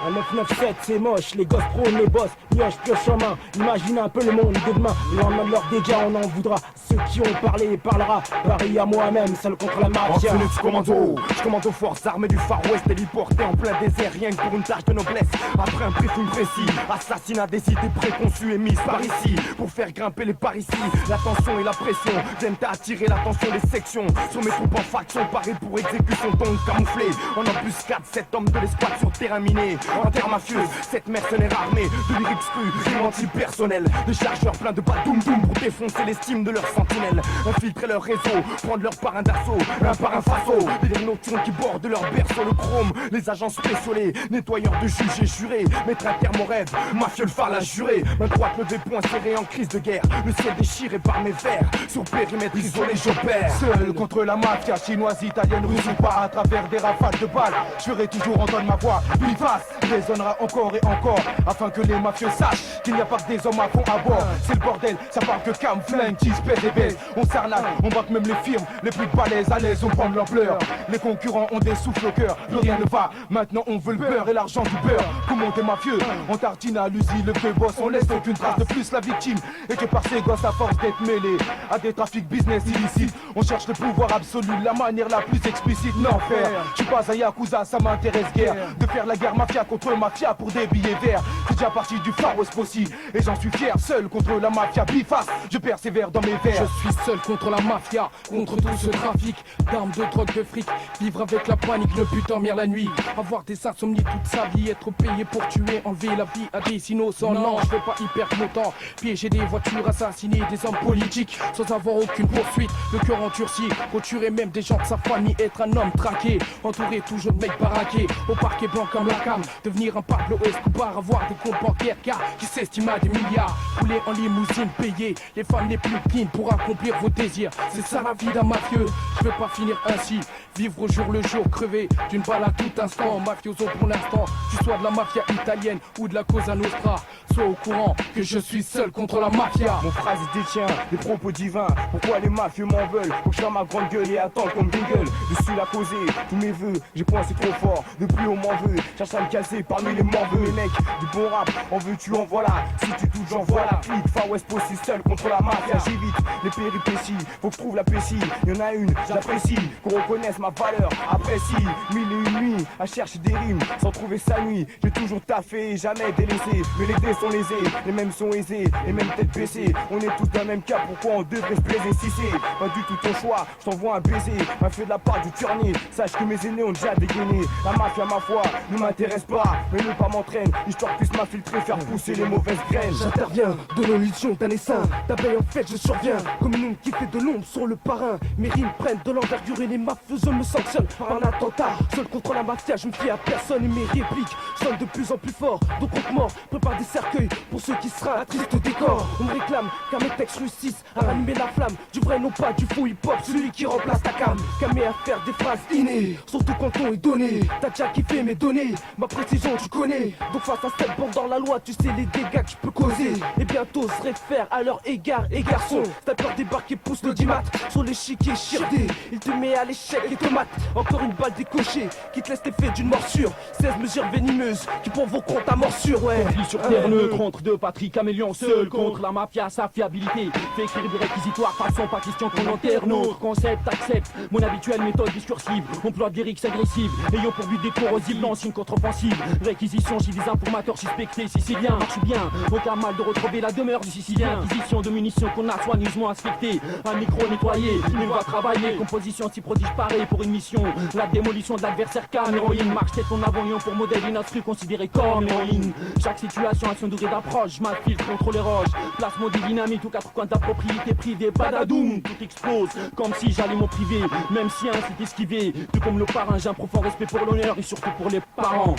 Un 997 c'est moche, les gosses pros, les boss, pioche en main. Imagine un peu le monde de demain. Le lendemain de leurs dégâts, on en voudra. Ceux qui ont parlé et parlera. Paris à moi-même, seul contre la mafia. En Phoenix Commando, je commande aux forces armées du Far West, héliporté en plein désert, rien que pour une tâche de noblesse. Après un briefing précis, assassinat des idées préconçues et mises par ici. Pour faire grimper les par ici, la tension et la pression viennent à attirer l'attention des sections. Sur mes troupes en faction, parés pour exécution, donc camouflés. En embuscade, 7 hommes de l'escouade sur terrain miné. En terre mafieuse, 7 mercenaires armés de lyrics crus, des anti-personnels, des chargeurs pleins de balles doum doum pour défoncer l'estime de leurs sentinelles. Infiltrer leur réseau, prendre leur parrain d'assaut, un par un faso. Des nocturnes qui bordent leur berceau, le chrome, les agents spéciolés, nettoyeurs de juges et jurés. Mettre un terme au rêve, mafieux le phare l'a juré. Main droite levée, poing serré en crise de guerre. Le ciel déchiré par mes vers, sur périmètre isolé j'opère. Seul contre la mafia chinoise, italienne, russe ou pas, à travers des rafales de balles, je ferai toujours entendre ma voix. Biface résonnera encore et encore, afin que les mafieux sachent qu'il n'y a pas que des hommes à fond à bord. C'est le bordel, ça parle que cam, flingue, cheese, pèse et baisse. On s'arnaque, on braque même les firmes les plus balèzes, à l'aise, on prend de l'ampleur. Les concurrents ont des souffles au cœur, plus rien ne va, maintenant on veut le beurre et l'argent du beurre. Comment t'es mafieux, on tartine à l'usine, le vieux boss, on laisse aucune trace de plus la victime. Et que par ces gosses à force d'être mêlés à des trafics business illicites, on cherche le pouvoir absolu, la manière la plus explicite. Non frère, je suis pas un yakuza, ça m'intéresse guère de faire la guerre mafia contre mafia pour des billets verts. J'ai déjà parti du Far West possible et j'en suis fier. Seul contre la mafia, biface, je persévère dans mes vers. Je suis seul contre la mafia, contre tout ce trafic d'armes, de drogue, de fric. Vivre avec la panique, ne plus dormir la nuit. Avoir des insomnies toute sa vie, être payé pour tuer, enlever la vie à des innocents. Non, je veux pas y perdre mon temps. Piéger des voitures, assassiner des hommes politiques sans avoir aucune poursuite. Le cœur endurci, retirer même des gens de sa famille. Être un homme traqué, entouré toujours de mecs baraqués. Au parquet blanc comme la cam, devenir un Pablo Escobar, avoir des comptes bancaires car qui s'estiment à des milliards. Rouler en limousine, payer les femmes les plus clean pour accomplir vos désirs. C'est ça la vie d'un mafieux, je veux pas finir ainsi. Vivre au jour le jour, crever d'une balle à tout instant. Mafioso pour l'instant, tu sois de la mafia italienne ou de la Cosa Nostra. Sois au courant que je suis seul contre la mafia. Mon phrase détient des propos divins. Pourquoi les mafieux m'en veulent? Faut que je ferme ma grande gueule et attends comme Bingle. Je suis la causée, tous mes vœux, j'ai pointé trop fort. De plus on m'en veut, cherche à me casser parmi les morveux. Les mecs du bon rap, en veux-tu en voilà. Si tu doutes j'en vois la clique. Far West Post seul contre la mafia. J'évite les péripéties, faut que je trouve la pécie. Y'en a une, j'apprécie, qu'on reconnaisse ma valeur. Apprécie, 1001 nuits à chercher des rimes sans trouver sa nuit. J'ai toujours taffé, jamais délaissé. Mais les dés sont lésés, les mêmes sont aisés, les mêmes têtes baissées. On est tous dans le même cas, pourquoi on devrait se blaiser? Si c'est pas du tout ton choix, je t'envoie un baiser. M'a fait de la part du turnier, sache que mes aînés ont déjà dégainé. La mafia, ma foi, ne m'intéresse pas, mais le pas m'entraîne. Histoire puisse m'infiltrer, faire pousser les mauvaises graines. J'interviens, donnons l'illusion d'un essaim. D'abeille en fait je surviens, comme une ombre qui fait de l'ombre sur le parrain. Mes rimes prennent de l'envergure et les mafieux me sanctionnent par un attentat. Seul contre la mafia, je me fie à personne et mes répliques sonnent de plus en plus fort. Donc on mort, prépare des cercueils pour ceux qui sera un triste décor. On me réclame car mes textes réussissent à rallumer la flamme du vrai, non pas du faux hip-hop, celui qui remplace ta cam. Camé à faire des phrases innées, surtout quand on est donné. T'as déjà kiffé mes données, ma précision tu connais. Donc face à cette bande dans la loi, tu sais les dégâts que je peux causer. Et bientôt se réfère à leur égard et garçon. T'as peur débarquer, pousse le dimat sur l'échiquier chirdé. Il te met à l'échec et te mate. Encore une balle décochée qui te laisse l'effet d'une morsure. 16 mesures venimeuses qui provoqueront ta morsure, ouais. Conflit sur terre neutre entre deux patries caméléons, seul contre la mafia, sa fiabilité. Fait écrire des réquisitoires, façon pas question qu'on enterre. Notre concept accepte mon habituelle méthode discursive. On ploie des lyrics agressives, ayant pour but des corrosives, lance une contre-offensive. Réquisition, j'y des informateurs suspectés, siciliens, marche bien. Aucun mal de retrouver la demeure du Sicilien. Acquisition de munitions qu'on a soigneusement inspectées. Un micro nettoyé, il va travailler. Composition si prodige pareil pour une mission. La démolition de l'adversaire calme, héroïne. Marche tête en avant, pour modèle une instru considérée comme héroïne. Chaque situation a son Attention durée d'approche, ma file contre les roches. Placement du dynamite aux quatre coins de la propriété privée. Badadoum, tout explose, comme si j'allais m'en priver. Même si un s'est esquivé, tout comme le parrain, j'ai un profond respect pour l'honneur et surtout pour les parents.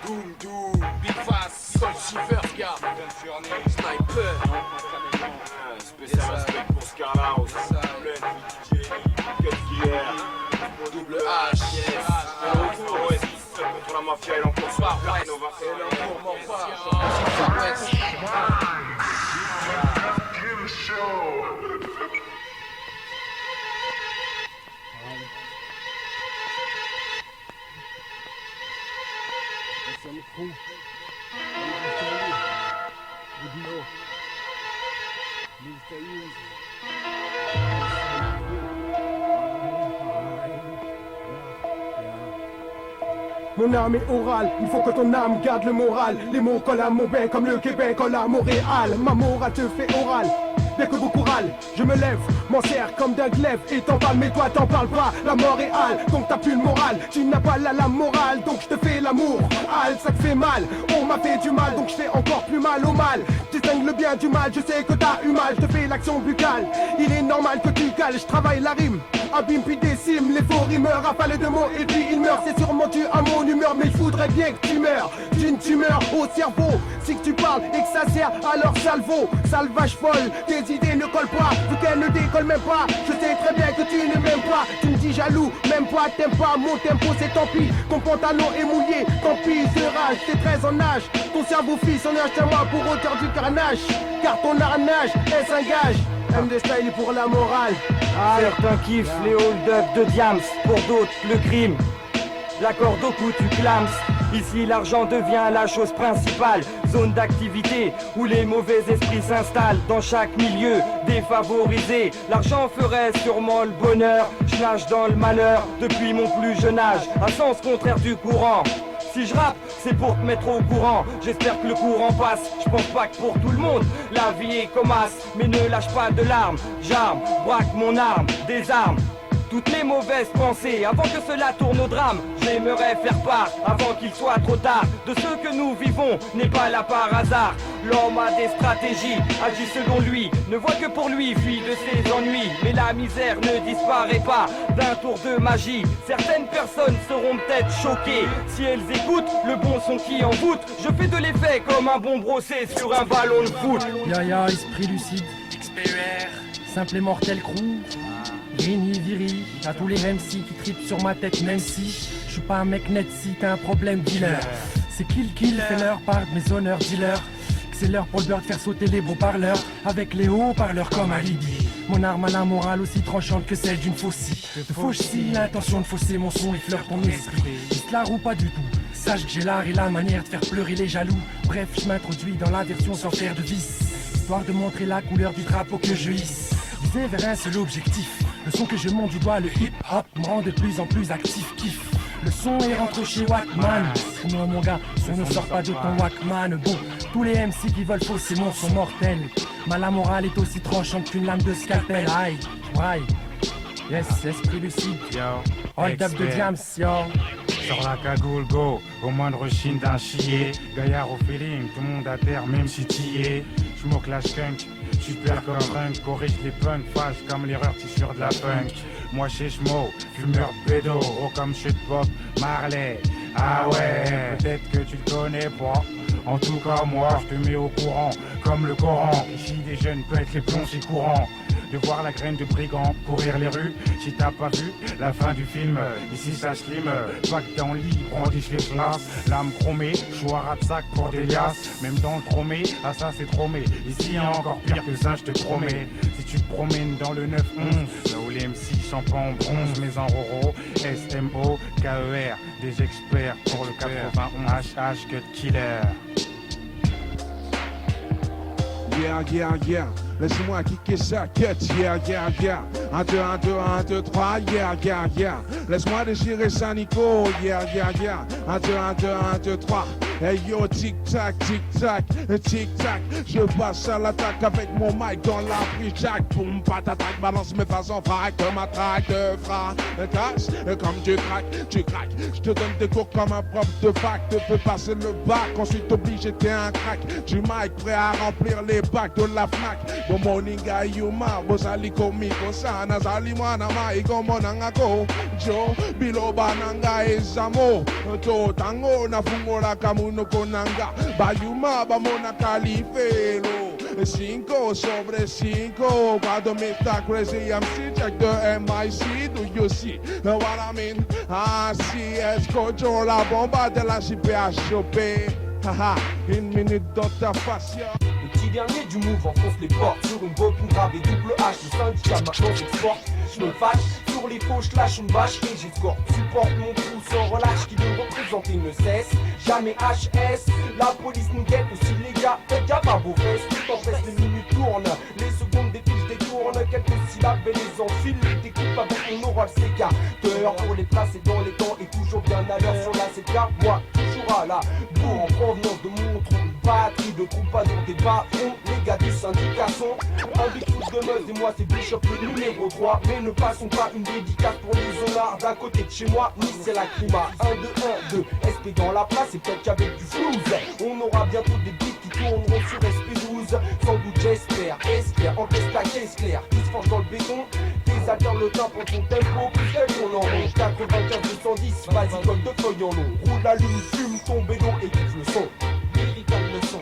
Doom, doom, Big Fast, Sol Shiver, gars, Sniper, spécial respect pour Scarhouse, Plein, DJ, Cut Double H, yes, contre la mafia et l'encore soir, on va Mon âme est orale, il faut que ton âme garde le moral. Les mots collent à mon bain comme le Québec colle à Montréal. Ma morale te fait oral, dès que beaucoup râlent, je me lève, m'en sers comme d'un glaive et t'en parles, mais toi t'en parles pas. La mort est hale, donc t'as plus le moral. Tu n'as pas la morale, donc je te fais l'amour. Hale, ça te fait mal, on m'a fait du mal, donc je fais encore plus mal au mal. Distingue le bien du mal, je sais que t'as eu mal, je te fais l'action buccale. Il est normal que tu cales, je travaille la rime. Abîme puis décime, les faux rimeurs rafale de mots et puis il meurt. C'est sûrement dû à mon humeur, mais je voudrais bien que tu meurs d'une tumeur au cerveau. Si que tu parles et que ça sert, alors salvo. Salvage folle, tes idées ne collent pas, vu qu'elles ne décollent même pas. Je sais très bien que tu ne m'aimes pas, tu me dis jaloux, même pas, t'aimes pas mon tempo, c'est tant pis. Ton pantalon est mouillé, tant pis, je rage, t'es très en âge. Ton cerveau fils en âge à moi pour hauteur du carnage, car ton arnage est un gage. MD Style pour la morale. Certains kiffent les hold-up de Diams, pour d'autres le crime. La corde au cou tu clames. Ici l'argent devient la chose principale. Zone d'activité où les mauvais esprits s'installent. Dans chaque milieu défavorisé, l'argent ferait sûrement le bonheur. Je nage dans le malheur depuis mon plus jeune âge, à sens contraire du courant. Si je rappe, c'est pour te mettre au courant. J'espère que le courant passe. Je pense pas que pour tout le monde la vie est comme as, mais ne lâche pas de larmes. J'arme, braque mon arme, des armes. Toutes les mauvaises pensées, avant que cela tourne au drame, j'aimerais faire part, avant qu'il soit trop tard, de ce que nous vivons n'est pas là par hasard. L'homme a des stratégies, agit selon lui, ne voit que pour lui, fuit de ses ennuis. Mais la misère ne disparaît pas d'un tour de magie. Certaines personnes seront peut-être choquées si elles écoutent le bon son qui en voûte. Je fais de l'effet comme un bon brossé sur un ballon de foot. Yaya, esprit lucide, XPER, simple et mortel crew. Vini, viri, à tous les MC qui tripent sur ma tête, même si je suis pas un mec net, si t'as un problème dealer. C'est kill, fais leur part de mes honneurs dealer. C'est l'heure pour le beurre de faire sauter les beaux parleurs avec les hauts parleurs comme alibi. Mon arme à la morale aussi tranchante que celle d'une faucille. De faucille, l'intention de fausser mon son effleure ton esprit. Histoire ou pas du tout, sache que j'ai l'art et la manière de faire pleurer les jaloux. Bref, je m'introduis dans la version sans faire de vice, histoire de montrer la couleur du drapeau que je hisse. Viser vers un seul objectif, le son que je monte du doigt, le hip-hop me rend de plus en plus actif, kiff. Le son est rentré chez Wackman. Non mon gars, son ne sort pas de ton Wackman. Bon, tous les MC qui veulent fausser mon son mortel. La morale est aussi tranchante qu'une lame de scalpel. Aïe, aïe. Yes, esprit lucide. Hold up de Diams, yo. Sur la cagoule, go, au moindre chine d'un chier. Gaillard au feeling, tout le monde à terre, même si t'y es. J'moque la skunk, super comme Runk, corrige les punks, fâche comme l'erreur, t'es sûr de la punk. Moi chez Schmo, fumeur pédo, oh comme chute pop, Marley. Ah ouais, peut-être que tu le connais pas. En tout cas moi, je te mets au courant, comme le Coran. Ici des jeunes pètent les plombs, c'est courant. De voir la graine de brigand courir les rues. Si t'as pas vu la fin du film, ici ça slime. Pas que dans le lit, brandiche les classes. L'âme chromée, choix de sac pour des liasses. Même dans le tromé, ah ça c'est tromé. Ici y'a encore pire que ça, je te promets. Si tu te promènes dans le 9-11, là où les MC chantent en bronze, mais en roro, SMO, KER, des experts pour le 91, HH Cut Killer. Yeah. Laisse-moi kicker ça, cut, yeah. 1, 2, 1, 2, 1, 2, 3, yeah. Laisse-moi déchirer ça, Nico, yeah. 1, 2, 1, 2, 1, 2, 3. Hey yo, tic-tac, tic-tac, tic-tac. Je passe à l'attaque avec mon mic dans la prise jack. Boum, patatac, balance mes façons frac, de ma traque, de frac, casse, comme tu craques. Je te donne des cours comme un prof de fac. Te fais passer le bac, ensuite obligé t'es un crack. Du mic prêt à remplir les bacs de la Fnac. Bon morning, Yuma, bosali komiko sana, zali mwana maigo monangako. Jo, biloba nanga ezamo. To tango na fungola kamuno konanga. Bayuma, bamona califero. 5 sobre 5. Cuando me está crazy, I'm sick, check the MIC. Do you see what I mean? Así es, cocho, la bomba de la CPHP. Haha, une minute dans ta face, yeah. Le petit dernier du move enfonce les portes. Sur une bobine gravée double H, le syndicat maintenant s'exporte. Je me fâche, sur les faux je lâche une bâche et j'escorte. Supporte mon coup sans relâche, qui veut représenter ne cesse. Jamais HS, la police nous guette aussi les gars. Faites gaffe à vos fesses, tout en presse, les minutes tournent. Les secondes défilent, je détourne. Quelques syllabes et les enfile. Les découpes avec mon oral sécateur. Pour les tracer dans les temps et toujours bien à l'heure sur la CK. Moi, toujours à la bourre en provenance de mon trou. Batterie de troubadours des bas-fonds, les gars du syndicat sont un big foot de meuse et moi c'est Bishop le numéro 3. Mais ne passons pas une dédicace pour les zonards d'un côté de chez moi, Nice c'est la climat. 1, 2, 1, 2, SP dans la place et peut-être qu'avec du flouze on aura bientôt des beats qui tourneront sur SP12. Sans doute j'espère, encaisse ta caisse claire, qui se forge dans le béton. Désaltère le temps pour ton tempo, plus tel qu'on en ronge. 95 210, vas-y colle de feuilles en long. Roule la lune, fume ton bédo et kiffe le son. Véritable leçon.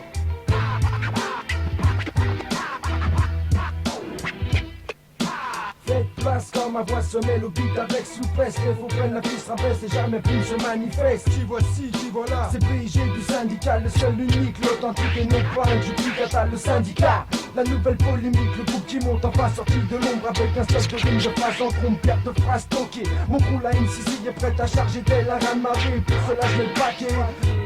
Faites place quand ma voix se mêle au beat avec souplesse. Les faux prennent la piste, rabaisse et jamais plus se manifeste. Qui voici, qui voilà, c'est PIG du syndicat, le seul unique, l'authentique et non pas un duplicata, le syndicat. La nouvelle polémique, le groupe qui monte enfin sorti de l'ombre avec un stock de rimes de phrases en trompe, perte de phrases stockées. Mon crew la MCC est prête à charger tel la reine marée, pour cela je mets le paquet.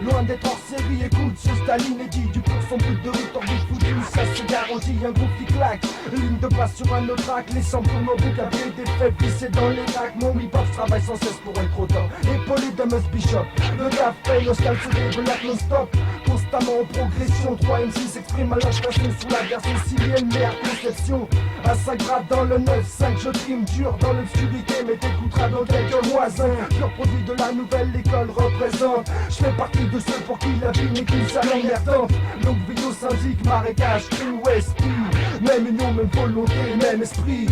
Loin d'être hors série, écoute ce Staline et dit du pour son but de rue, tordu foutu, ça c'est garanti, un groupe qui claque. Ligne de passe sur un autre track, les samples mon vocabulaire des faits vissés dans les lacs. Mon hip-hop travaille sans cesse pour être autant épaulé de Mus Bishop. Le gars fait le scalp se développe non-stop, constamment en progression. 3 MC s'expriment à la façon sous la version sicilienne, meilleure conception. À 5 grades dans le 9-5, je trime dur dans l'obscurité, mais t'écouteras dans quelques mois. Pur produit de la nouvelle école représente. Je fais partie de ceux pour qui la vie n'est qu'une sale emmerdante. Longue vie au syndic, marécage, crime ou esprit. Même union, même volonté, même esprit.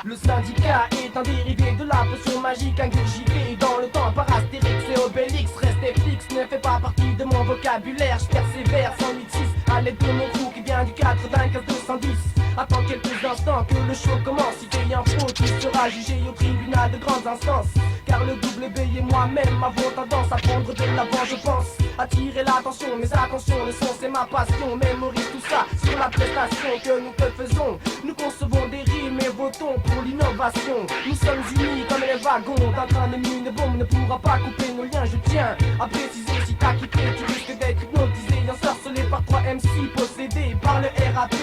Le syndicat est un dérivé de la potion magique ingurgitée dans le temps par Astérix et Obélix. Restez fixe, ne fait pas partie de mon vocabulaire. Je persévère 108.6 à l'aide de mon crew qui vient du 95 210. Attends quelques instants que le show commence. Si t'es un faux, tu seras jugé au tribunal de grandes instances. Car le double B et moi-même avons tendance à prendre de l'avant, je pense. Attirer l'attention, mais attention, le son c'est ma passion. Mémorise tout ça sur la prestation que nous te faisons. Nous concevons des rimes et votons pour l'innovation. Nous sommes unis comme les wagons d'un train de mine de bombe ne pourra pas couper nos liens. Je tiens à préciser, si t'as quitté, tu risques d'être hypnotisé, ensorcelé par 3 MC possédés par le RAP.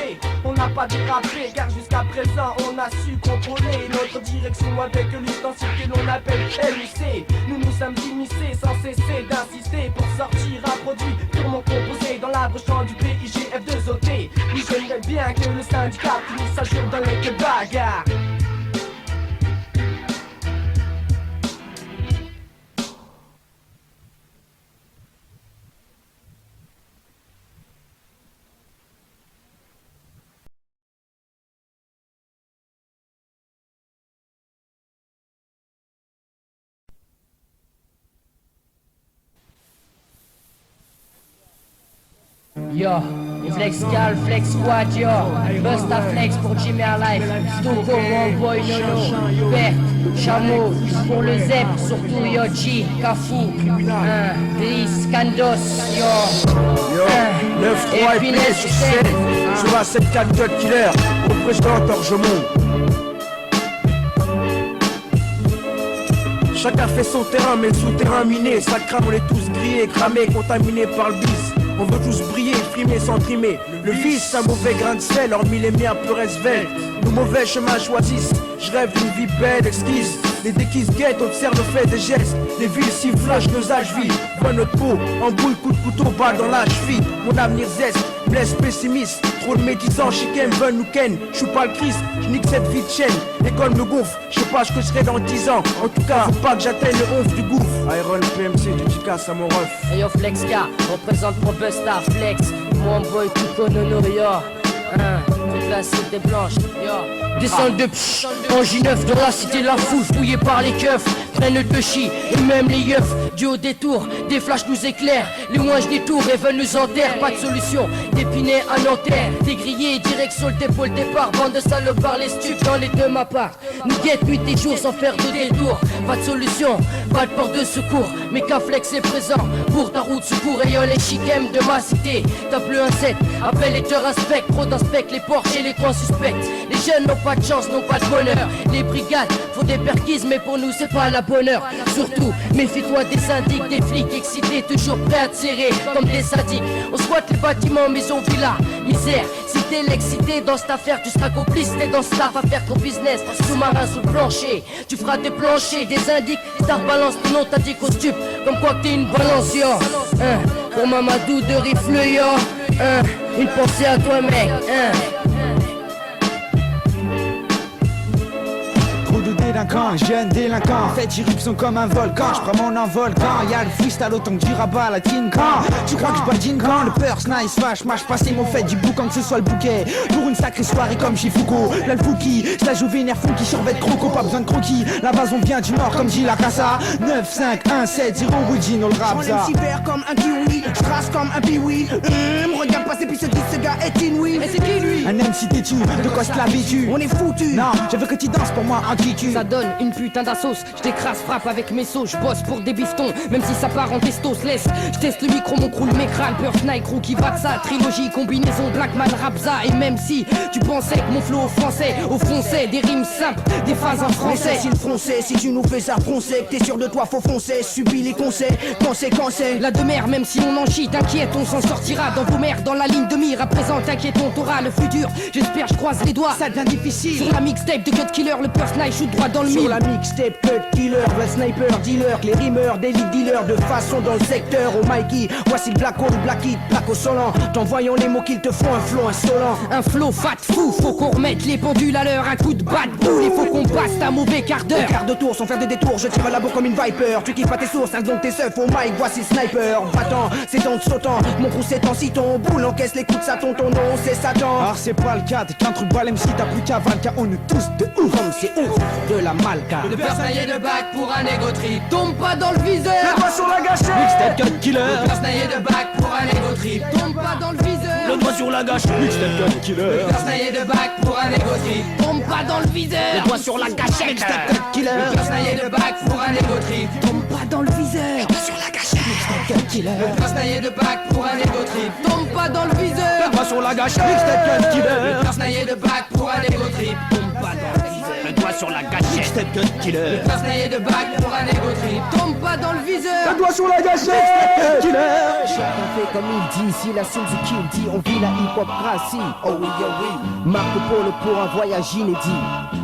On n'a pas dérapé car jusqu'à présent on a su contrôler notre direction avec l'ustensile que l'on appelle LUC. Nous nous sommes immiscés sans cesser d'insister pour sortir un produit purement composé dans l'arbre champ du PIGF2OT. Oui, j'aimerais bien que le syndicat finisse à jour dans les bagarres. Yo, Flex Cal, Flex Squad, yo, Busta Flex pour Jimmy Life, Stoko, Mon Boy, Nono, Perte, Chameau, pour le Zep, surtout yo, G, Kafou, Driss, Kandos, yo, 9-3 et puis sur scène, sur la 7-4 Killer, au président Torgemont. Chacun fait son terrain, mais le souterrain miné, ça crame, on est tous grillés, cramés, contaminés par le bis. On veut tous briller, frimer sans trimer. Le vice, un mauvais grain de sel, hormis les miens peu svelte. Nos mauvais chemins choisissent, je rêve d'une vie belle, exquise. Les dés qui se guettent observent le fait des gestes. Les villes si flash, nos âges vivent. Voient notre peau, embrouille, coup de couteau, balle dans la cheville. Mon avenir zeste, blesse pessimiste. Trop de médisants, chicken, veulent nous ken. J'suis pas le Christ, j'nique cette vie de chaîne. L'école me gonfle, j'sais pas ce que je serai dans 10 ans. En tout cas, faut pas que j'atteigne le 11 du gouffre. Iron PMC, dédicace à mon ref. Hey yo Flex K, représente pour Busta Flex. Mon boy Tuco Nono, yo. Toute la cité blanche, yo. Descendre de pch, en J9 dans la cité la foule, fouillée par les keufs. Prennent le chi et même les yeufs. Du haut des tours, des flashs nous éclairent. Les ouinges des tours et veulent nous enterrer. Pas de solution, d'Épinay à Nanterre. Des grillés, direction le dépôt, le départ. Bande de salopards, les stupes dans les deux ma part. Nous guette nuit et jour sans faire de détour. Pas de solution, pas de porte de secours. Mais qu'un Flex est présent pour ta route secours. Ayant les chiquems de ma cité. Tape le 1-7, appelle les teurs inspects. Trop d'inspects, les porches et les coins suspects. Les jeunes n'ont pas de chance, n'ont pas de bonheur. Les brigades font des perquises, mais pour nous c'est pas la bonne heure. Surtout, méfie-toi des syndics, des flics excités, toujours prêts à te serrer comme des sadiques. On squatte les bâtiments, maisons, villas, misère. Si t'es l'excité dans cette affaire, tu seras complice. T'es dans ce taf à faire ton business, sous-marin sous le plancher. Tu feras des planchers, des indiques, ta balance, ton nom t'as dit qu'au stup. Comme quoi que t'es une balance, yo. Pour Mamadou de rifle, yo. Une pensée à toi, mec. Délinquant, jeune délinquant, en fait j'éruption comme un volcan. J'prends mon envol quand y'a le freestyle autant que du rabat à la King Kong. Tu crois que j'badine quand le purse nice fâche, mâche passer mon fait du boucan que ce soit le bouquet. Pour une sacrée soirée comme chez Foucault. Là le Fouki, la joue vénère funky survêt croco, pas besoin de croquis. La base on vient du nord comme dit la casa. 9, 5, 1, 7, 0, Woodino le rap ça. J'en aime comme un kiwi, j'trace comme un piwi. Regarde passer puis se dit ce gars est inouï. Mais c'est qui lui? Un MC têtu, de quoi se la vêtu. On est foutu. Non, je veux que tu danses pour moi en titu. Ça donne une putain d'assos, je t'écrase, frappe avec mes sauts, je bosse pour des bifetons, même si ça part en testos, laisse, je teste le micro, mon crew, le mécral, Burst Night, crew qui bat ça, trilogie, combinaison, Blackman, Rapza, et même si tu pensais que mon flow français, au français, des rimes simples, des phases en français. Si le français, si tu nous fais ça français, que t'es sûr de toi, faut foncer, subis les conseils, conséquences. La demeure, même si on en chie, t'inquiète, on s'en sortira dans vos mères, dans la ligne de mire, à présent, t'inquiète, on t'aura le futur, j'espère, je croise les doigts, ça devient difficile. Sur la mixtape de Cut Killer, le Burst Night, shoot droit dans le mille. Sur la mixtape, cut killer, le sniper, dealer, les rimeurs, des lead dealers de façon dans le secteur. Oh Mikey, voici le Black Hole, Black Hit, Black Solant. T'envoyons les mots qu'ils te font un flow insolent. Un flow fat fou, faut qu'on remette les pendules à l'heure. Un coup de bad boule, il faut qu'on passe un mauvais quart d'heure. Au quart de tour, sans faire des détours, je tire à la bourre comme une Viper. Tu kiffes pas tes sources, donc tes seufs. Oh Mike, voici Sniper. Battant, c'est ton sautant. Mon crew c'est en si ton boule, encaisse les coups de Satan. Ton nom c'est Satan. Alors c'est pas le cas, t'es qu'un truc balem si t'as plus qu'à Valka. On est tous de ouf, comme c'est ouf, de la malka. Le peur taillé de bac pour un égo trip, tombe pas dans le viseur. Le doigt sur la gâchette. Mixtape Cut Killer. Le peur taillé de bac pour un égo trip, tombe pas dans le viseur. Le doigt sur la gâchette. Mixtape Cut Killer. Le peur taillé de bac pour un égo trip, tombe pas dans le viseur. Le doigt sur la gâchette. Mixtape Cut Killer. Le peur taillé de bac pour un égo trip, tombe pas dans le viseur. Le doigt sur la gâchette. Mixtape Cut Killer. Le peur taillé de bac pour un égo trip, tombe pas dans le viseur. Le doigt sur la gâchette. Mixtape Cut Killer. Le peur taillé de bac pour un égo trip, tombe pas dans le viseur. Le doigt sur la gâchette. Mixtape Cut Killer. Le peur taillé de bac pour un égo trip, tombe pas dans le viseur. Le doigt sur la gâchette. Mixtape Cut Killer. Chacun fait comme il dit, si la source du kill dit, on vit la hip-hop-cratie. Oh oui, oh oui. Marco Polo pour un voyage inédit.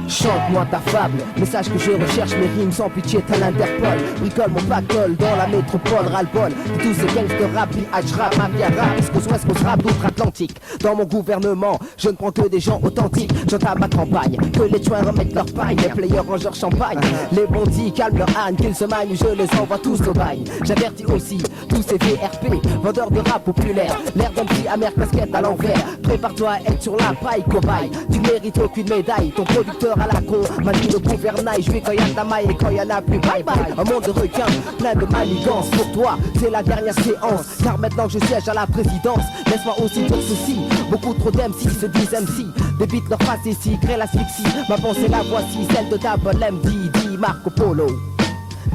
Chante-moi ta fable, message que je recherche, mes rimes sans pitié, t'as l'Interpol. Bricole mon pactole dans la métropole, ras-le-bol. Tous ces gangsters rap, PH rap, mafia rap, East Coast, West Coast rap, d'outre-Atlantique. Dans mon gouvernement, je ne prends que des gens authentiques. J'entame ma campagne, que les tuins remettent leur paille. Les players rangent leur champagne, les bandits calment leur âne, qu'ils se magnent, je les envoie tous au bail. J'avertis aussi tous ces VRP, vendeurs de rap populaire. L'air d'un petit amer casquette à l'envers. Prépare-toi à être sur la paille, cobaye. Tu mérites aucune médaille, ton producteur à la con m'a dit le gouvernail, je vais quand y'a de la maille et quand y'en a plus, bye bye. Un monde de requins, plein de manigances. Pour toi, c'est la dernière séance, car maintenant que je siège à la présidence, laisse-moi aussi dire ceci. Beaucoup trop d'MC se disent MC, débitent leur face ici, créent l'asphyxie. Ma pensée la voici, celle de Double MD, dit Marco Polo.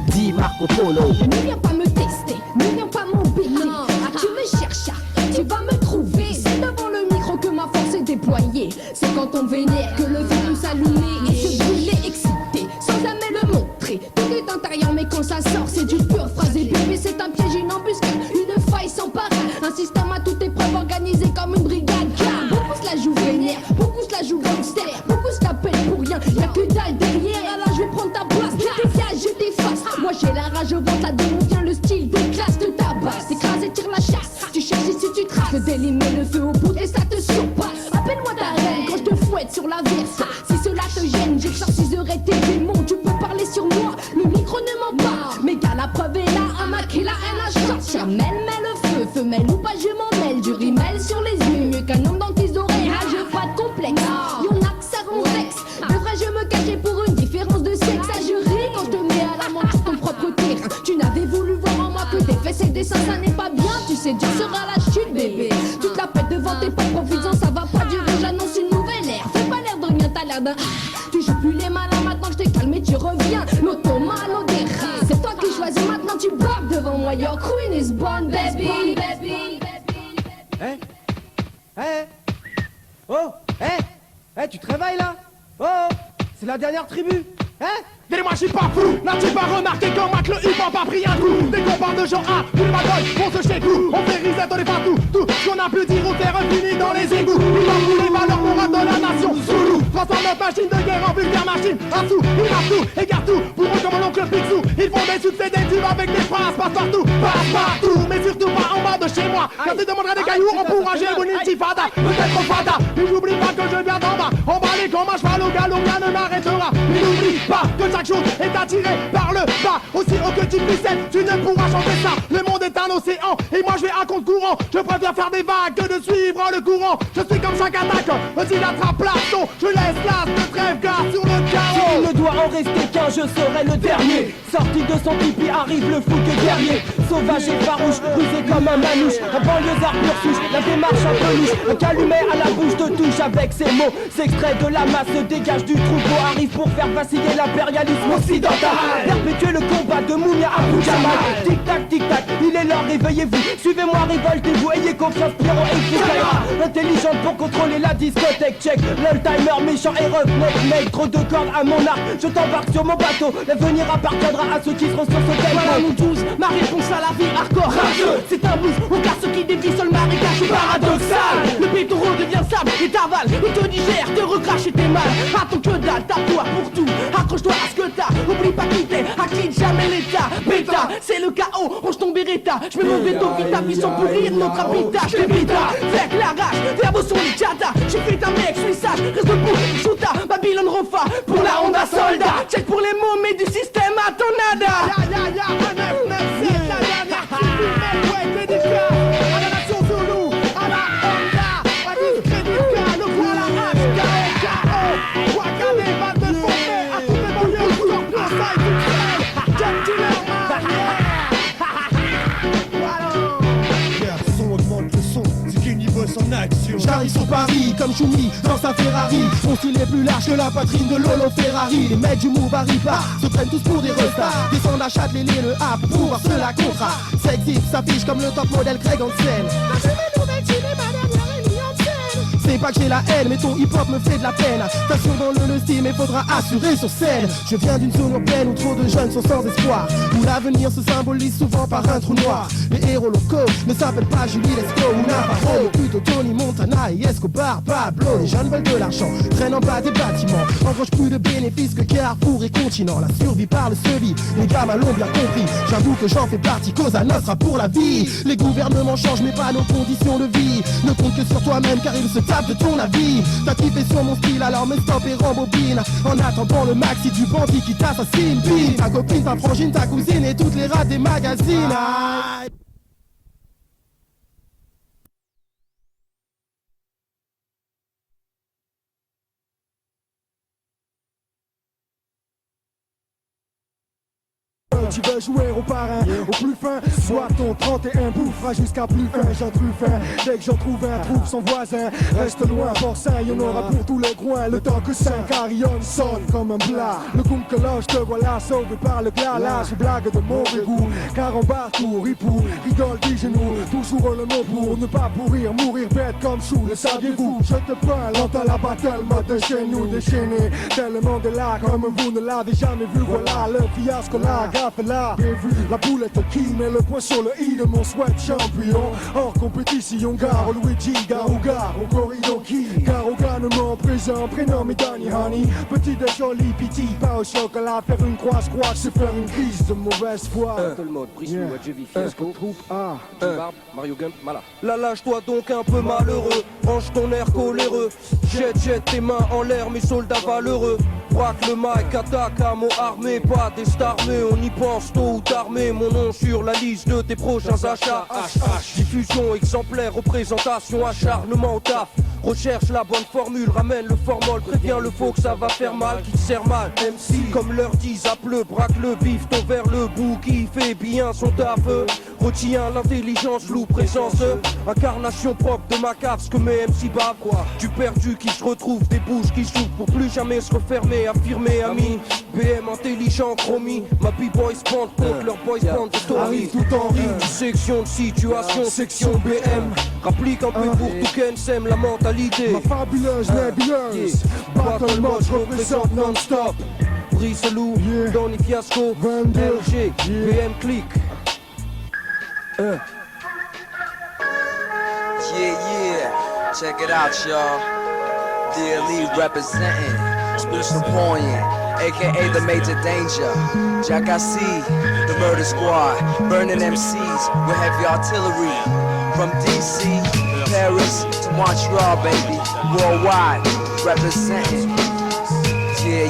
Dis Marco Polo. Ne viens pas me tester, ne viens pas m'embêter. Ah, tu me cherches, tu vas me trouver. C'est devant le micro que ma force est déployée. C'est quand on vénère que le virus allumé et se brûler excité, sans jamais le montrer. Tout est intérieur, mais quand ça sort, c'est du pur phrasé. Bébé, c'est un piège, une embuscade, une faille sans pareil. Un système à toute épreuve organisé comme une brigade. Car beaucoup se la jouent vénère, beaucoup se la jouent gangster, beaucoup se la pètent pour rien. Y'a que dalle derrière, alors je vais prendre ta place. j'ai la rage au ventre, là d'où vient le style des classes de tabac. T'écrases et tire la chasse, tu cherches ici tu traces. Le délit met le feu au bout et ça te surpasse. Appelle-moi ta reine quand je te fouette sur la verse. Si cela te gêne, j'exorciserai tes démons. Tu peux parler sur moi, le micro ne ment pas. Mais gars, la preuve est là, un mac et la haine à shot. Chamel, mets le feu, femelle ou pas, je m'en mêle. Du rimel sur les yeux, mieux qu'un homme dans tes oreilles. Ah, je pas de complexe, y'en a que ça rend vexe. Devrais je me cacher pour une différence de sexe. Ah, je ris quand je te mets à l'amende sur ton propre terrain. Tu n'avais voulu voir en moi que des fesses et des seins, ça n'est pas bien. Tu sais, Dieu sera la chute, bébé. Tu te la pètes devant tes potes, profites-en, ça va pas durer. J'annonce une nouvelle ère, fais pas l'air de rien, t'as l'air d'un. Tu joues plus les malins, maintenant je t'ai calmé, tu reviens. L'automano des rats, c'est toi qui choisis, maintenant tu bloques devant moi. Your queen is born, baby. Hey, hey, oh, hey, hey, tu te réveilles là? Oh, c'est la dernière tribu, hein? Dis-moi, je suis pas fou, n'as-tu pas remarqué qu'en Mac le hip-hop a pris un coup? Dès qu'on parle de genre A, plus le bataille, on se chez tout. On fait reset, on est partout, tout ce qu'on a pu dire au terre fini dans les égouts. Il en fout les valeurs pour de la nation, sous nous. Transforme notre machine de guerre en vulgaire machine. Un sou, il marche tout, égare tout, pour eux comme l'oncle Picsou. Ils font des succès, des tubes avec des phrases, passe partout, mais surtout pas en bas de chez moi. Quand tu demanderas des cailloux, on pourra gérer une intifada, peut-être fada. Mais n'oublie pas que je viens d'en bas, emballer comme un cheval au galop, rien ne m'arrêtera. Mais n'oublie pas que chaque chose est attiré par le bas. Aussi haut que tu puisses être, tu ne pourras changer ça. Le monde est un océan et moi je vais à contre-courant. Je préfère faire des vagues que de suivre le courant. Je suis comme chaque attaque, s'il attrape l'assaut, je laisse l'as de trêve garde sur le chaos. Il ne doit en rester qu'un, je serai le dernier. Sorti de son pipi arrive le fou que guerrier. Sauvage et farouche, rusé comme un manouche. Un banlieusard pur souche, la démarche un peu louche. Un calumet à la bouche de touche avec ses mots. S'extrait de la masse, se dégage du troupeau. Arrive pour faire vaciller l'impérialisme occidental. Perpétuer le combat de Moumia à Jamal. Tic-tac, tic-tac, il est l'heure, réveillez-vous. Suivez-moi, révoltez-vous, ayez confiance, Pierrot et Foucaïra. Intelligente pour contrôler la discothèque, check. L'old-timer méchant et roughneck, mec. Trop de cordes à mon arc, je t'embarque sur mon bateau. L'avenir appartiendra à ceux qui seront sur ce tempo. Voilà nous tous, ma réponse à la vie hardcore rageux. C'est un blues, on casse ceux qui dévient sur le marécage paradoxal. Le pétro devient sable et t'avale, il te digère, te recrache et t'es mal. Attends que dalle, tape-toi pour tout, accroche-toi à ce que t'as. Oublie pas qui t'es, acquitte jamais l'état. Bêta, c'est le chaos, range ton beretta. J'mets mon veto, vite ta vie sans pourrir notre habitat. J'te bêta, fais la rage, fais beau son les tchata. J'ai fait un mec, j'suis sage, reste debout, shoota. Babylone Rofa, pour la Honda soldat. Check pour les mots, mais du système à ton nada. Un 997, la dernière tribu, mec, ouais, dédicace. À la nation Zulu, à la Honda. À discrédita, le quoi la hache, K.O. Wakane, va te former. À tous les banlieues, scorpion, ça et tout seul. Jack Killer, man, yeah. Son augmente le son, c'est qu'il niveau en action. J'arrive sur Paris comme Choumi dans sa Ferrari. Son style est plus large que la poitrine de Lolo Ferrari. Les mecs du move arrivent pas, se prennent tous pour des restas. Descendent à Châtelet, le A pour voir ceux la contrat. Sexy s'affiche comme le top modèle Craig Hansen. C'est pas que j'ai la haine, mais ton hip-hop me fait de la peine. Station dans le style, mais faudra assurer sur scène. Je viens d'une zone urbaine où trop de jeunes sont sans espoir, où l'avenir se symbolise souvent par un trou noir. Les héros locaux ne s'appellent pas Julie Lescaut ou Navarro, mais plutôt Tony Montana et Escobar, Pablo. Les jeunes veulent de l'argent, traînent en bas des bâtiments, engrange plus de bénéfices que Carrefour et Continent. La survie par le sevi, les gamins l'ont bien compris. J'avoue que j'en fais partie, cause à notre pour la vie. Les gouvernements changent mais pas nos conditions de vie. Ne compte que sur toi-même car ils se tapent de ton avis. T'as kiffé sur mon style, alors me stop et rembobine. En attendant le maxi du bandit qui t'assassine. Bim, ta copine, ta frangine, ta cousine et toutes les rats des magazines. Tu veux jouer au parrain, au plus fin. Soit ton 31 bouffera jusqu'à plus fin. J'en trouve un, dès que j'en trouve un, trouve son voisin. Reste loin, forçat, y'en aura pour tous les coins. Le temps que 5 carillons sonne comme un plat. Le coup que là, je te voilà sauvé par le glas. Là, je blague de mauvais goût, car en bas tout ripou, rigole du genou. Toujours le mot pour ne pas pourrir, mourir bête comme chou. Le saviez-vous? Je te parle, l'entend la battle, mode de chez nous déchaîné. Tellement de là, comme vous ne l'avez jamais vu. Voilà le fiasco là, gaffe là. Bien vu, la boulette qui met le point sur le i de mon sweat champion. Hors compétition, gare au Luigi, gare au gare, au corridor qui, gare au gare. gouvernement présent, prénom et Danny Honey. Petit de joli piti, pain au chocolat, faire une croix, je crois que c'est faire une crise de mauvaise foi. Tout le mode, Brice, Wadjevi, Fiasco, troupe A, Barbe, Mario Gump, Mala. Là lâche-toi donc un peu malheureux, range ton air coléreux. Jette tes mains en l'air, mes soldats valeureux. Braque le mic, attaque à mot armé, pas des starmés, on y pense tôt ou tard, mais mon nom sur la liste de tes prochains achats. Diffusion exemplaire, représentation, acharnement au taf. Recherche la bonne formule, ramène le formol, préviens le faux que ça va faire mal, qui te sert mal. MC, comme leur disent, appelle, braque le bif, ton vers le bout qui fait bien son taf. Retiens l'intelligence, loup, présence, incarnation propre de ma cave, ce que mes MC bavent. Du perdu qui se retrouve, des bouches qui s'ouvrent pour plus jamais se refermer, affirmer, ami. BM intelligent, chromie, ma b-boys band contre leur boys band de story. Arrive tout en rime, section de situation, section BM. Rapplique un peu pour tout Ken, sème la mentalité. Ma fabuleuse nébuleuse, battle mode, je représente non-stop. Brice Loup, Donny Fiasco, LG, BM Click. Yeah, check it out, y'all. DLE representing Napoleon, aka the Major Danger. Jackassy, the Murder Squad, burning MCs with heavy artillery. From DC, Paris to Montreal, baby, worldwide, representing. Yeah.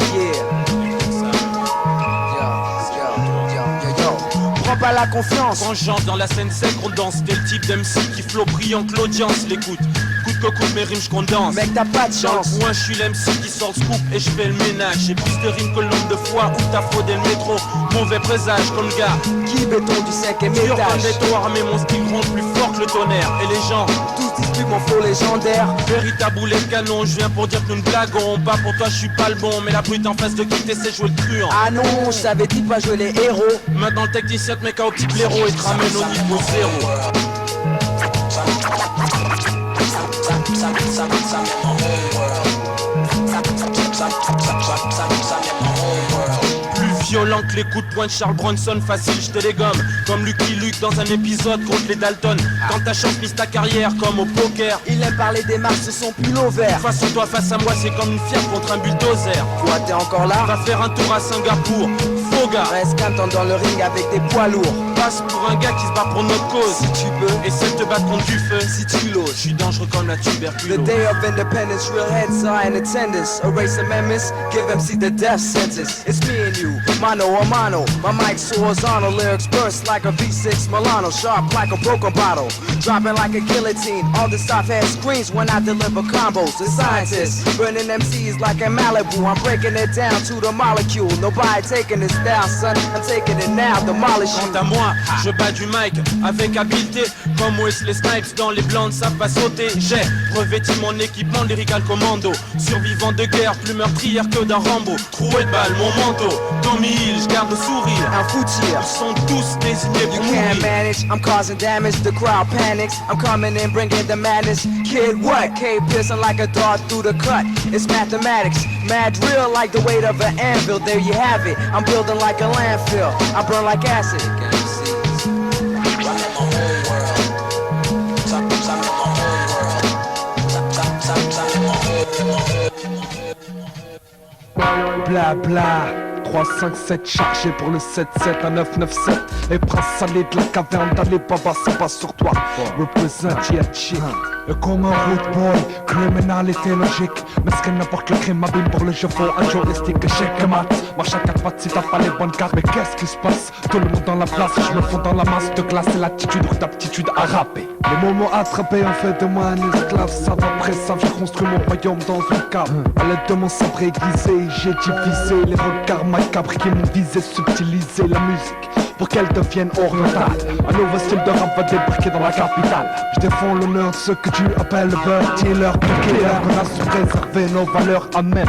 Prends pas la confiance. Quand j'entre dans la scène sec, on danse. T'es le type d'MC qui flow brillant que l'audience l'écoute. Coûte que coûte mes rimes, j'condense. Mec, t'as pas de chance. Dans le point, j'suis l'MC qui sort le scoop et j'fais le ménage. J'ai plus de rimes que le nombre de fois où t'as fraudé le métro. Mauvais présage comme le gars qui béton du 5ème étage. Sur armé, mon style gronde plus fort que le tonnerre. Et les gens, tous disent mon flow légendaire. Véritable boulet de canon, je viens pour dire que nous ne blaguons pas. Pour toi, j'suis pas le bon, mais la brute en face de qui t'essaie jouer le truand. Ah non, j'avais dit pas jouer les héros. Maintenant le technicien te met KO petit blaireau et te ramène au niveau zéro. Plus violent que les coups de poing de Charles Bronson, facile j'te les gomme. Comme Lucky Luke dans un épisode contre les Dalton. Quand ta chance mise ta carrière comme au poker. Il aime parler des marques de son pull vert. Face à toi, face à moi, c'est comme une fière contre un bulldozer. Quoi, t'es encore là? Va faire un tour à Singapour. Faux gars, reste calme dans le ring avec des poids lourds. Passe pour un gars qui se bat pour notre cause. Si tu peux, essaie de te battre contre du feu. Si tu l'oses, je suis dangereux comme la tuberculose. The day of independence, real heads are in attendance. Erase amendments, give MC the death sentence. It's me and you, mano a mano. My mic soars on, the lyrics burst like a V6 Milano. Sharp like a broken bottle, dropping like a guillotine. All the soft head screams when I deliver combos. The scientists, burning MCs like a Malibu. I'm breaking it down to the molecule. Nobody taking this down, son. I'm taking it now, demolish you. Quant à moi, je bats du mic avec habileté. Comme Wesley Snipes dans les blancs, ça pas sauter. J'ai revêti mon équipement lyrical commando. Survivant de guerre, plus meurtrière que d'un Rambo. Troué de balle, mon manteau. Tommy Hill, je garde le sourire. Un foutier. Ils sont tous désignés pour mourir. You can't manage, I'm causing damage. The crowd panics. I'm coming in, bringing the madness. Kid, what? K piercing like a dart through the cut. It's mathematics. Mad real like the weight of an anvil. There you have it. I'm building like a landfill. I burn like acid. Bla bla 357 chargé pour le 7-7 à 997. Et prince salé de la caverne d'Alibaba, ça passe sur toi. Represent Yachi. Comme un road boy, criminalité logique. Mais ce que n'importe le crime m'abîme pour le jeu, faut un journalistique échec et mat. Marche à 4 pattes si t'as pas les bonnes cartes. Mais qu'est-ce qui se passe? Tout le monde dans la place, je me fonds dans la masse de glace. Et l'attitude ou d'aptitude à rapper. Les moments attrapés ont fait de moi un esclave. Ça d'après ça, j'ai construit mon royaume dans une cave. À l'aide de mon sabre aiguisé, j'ai divisé les regards macabres qui m'ont visé, subtilisé la musique pour qu'elle devienne orientale. Un nouveau style de rap va débarquer dans la capitale. Je défends l'honneur de ceux que tu appelles beurre dealer, killer. On a su préserver nos valeurs, amen.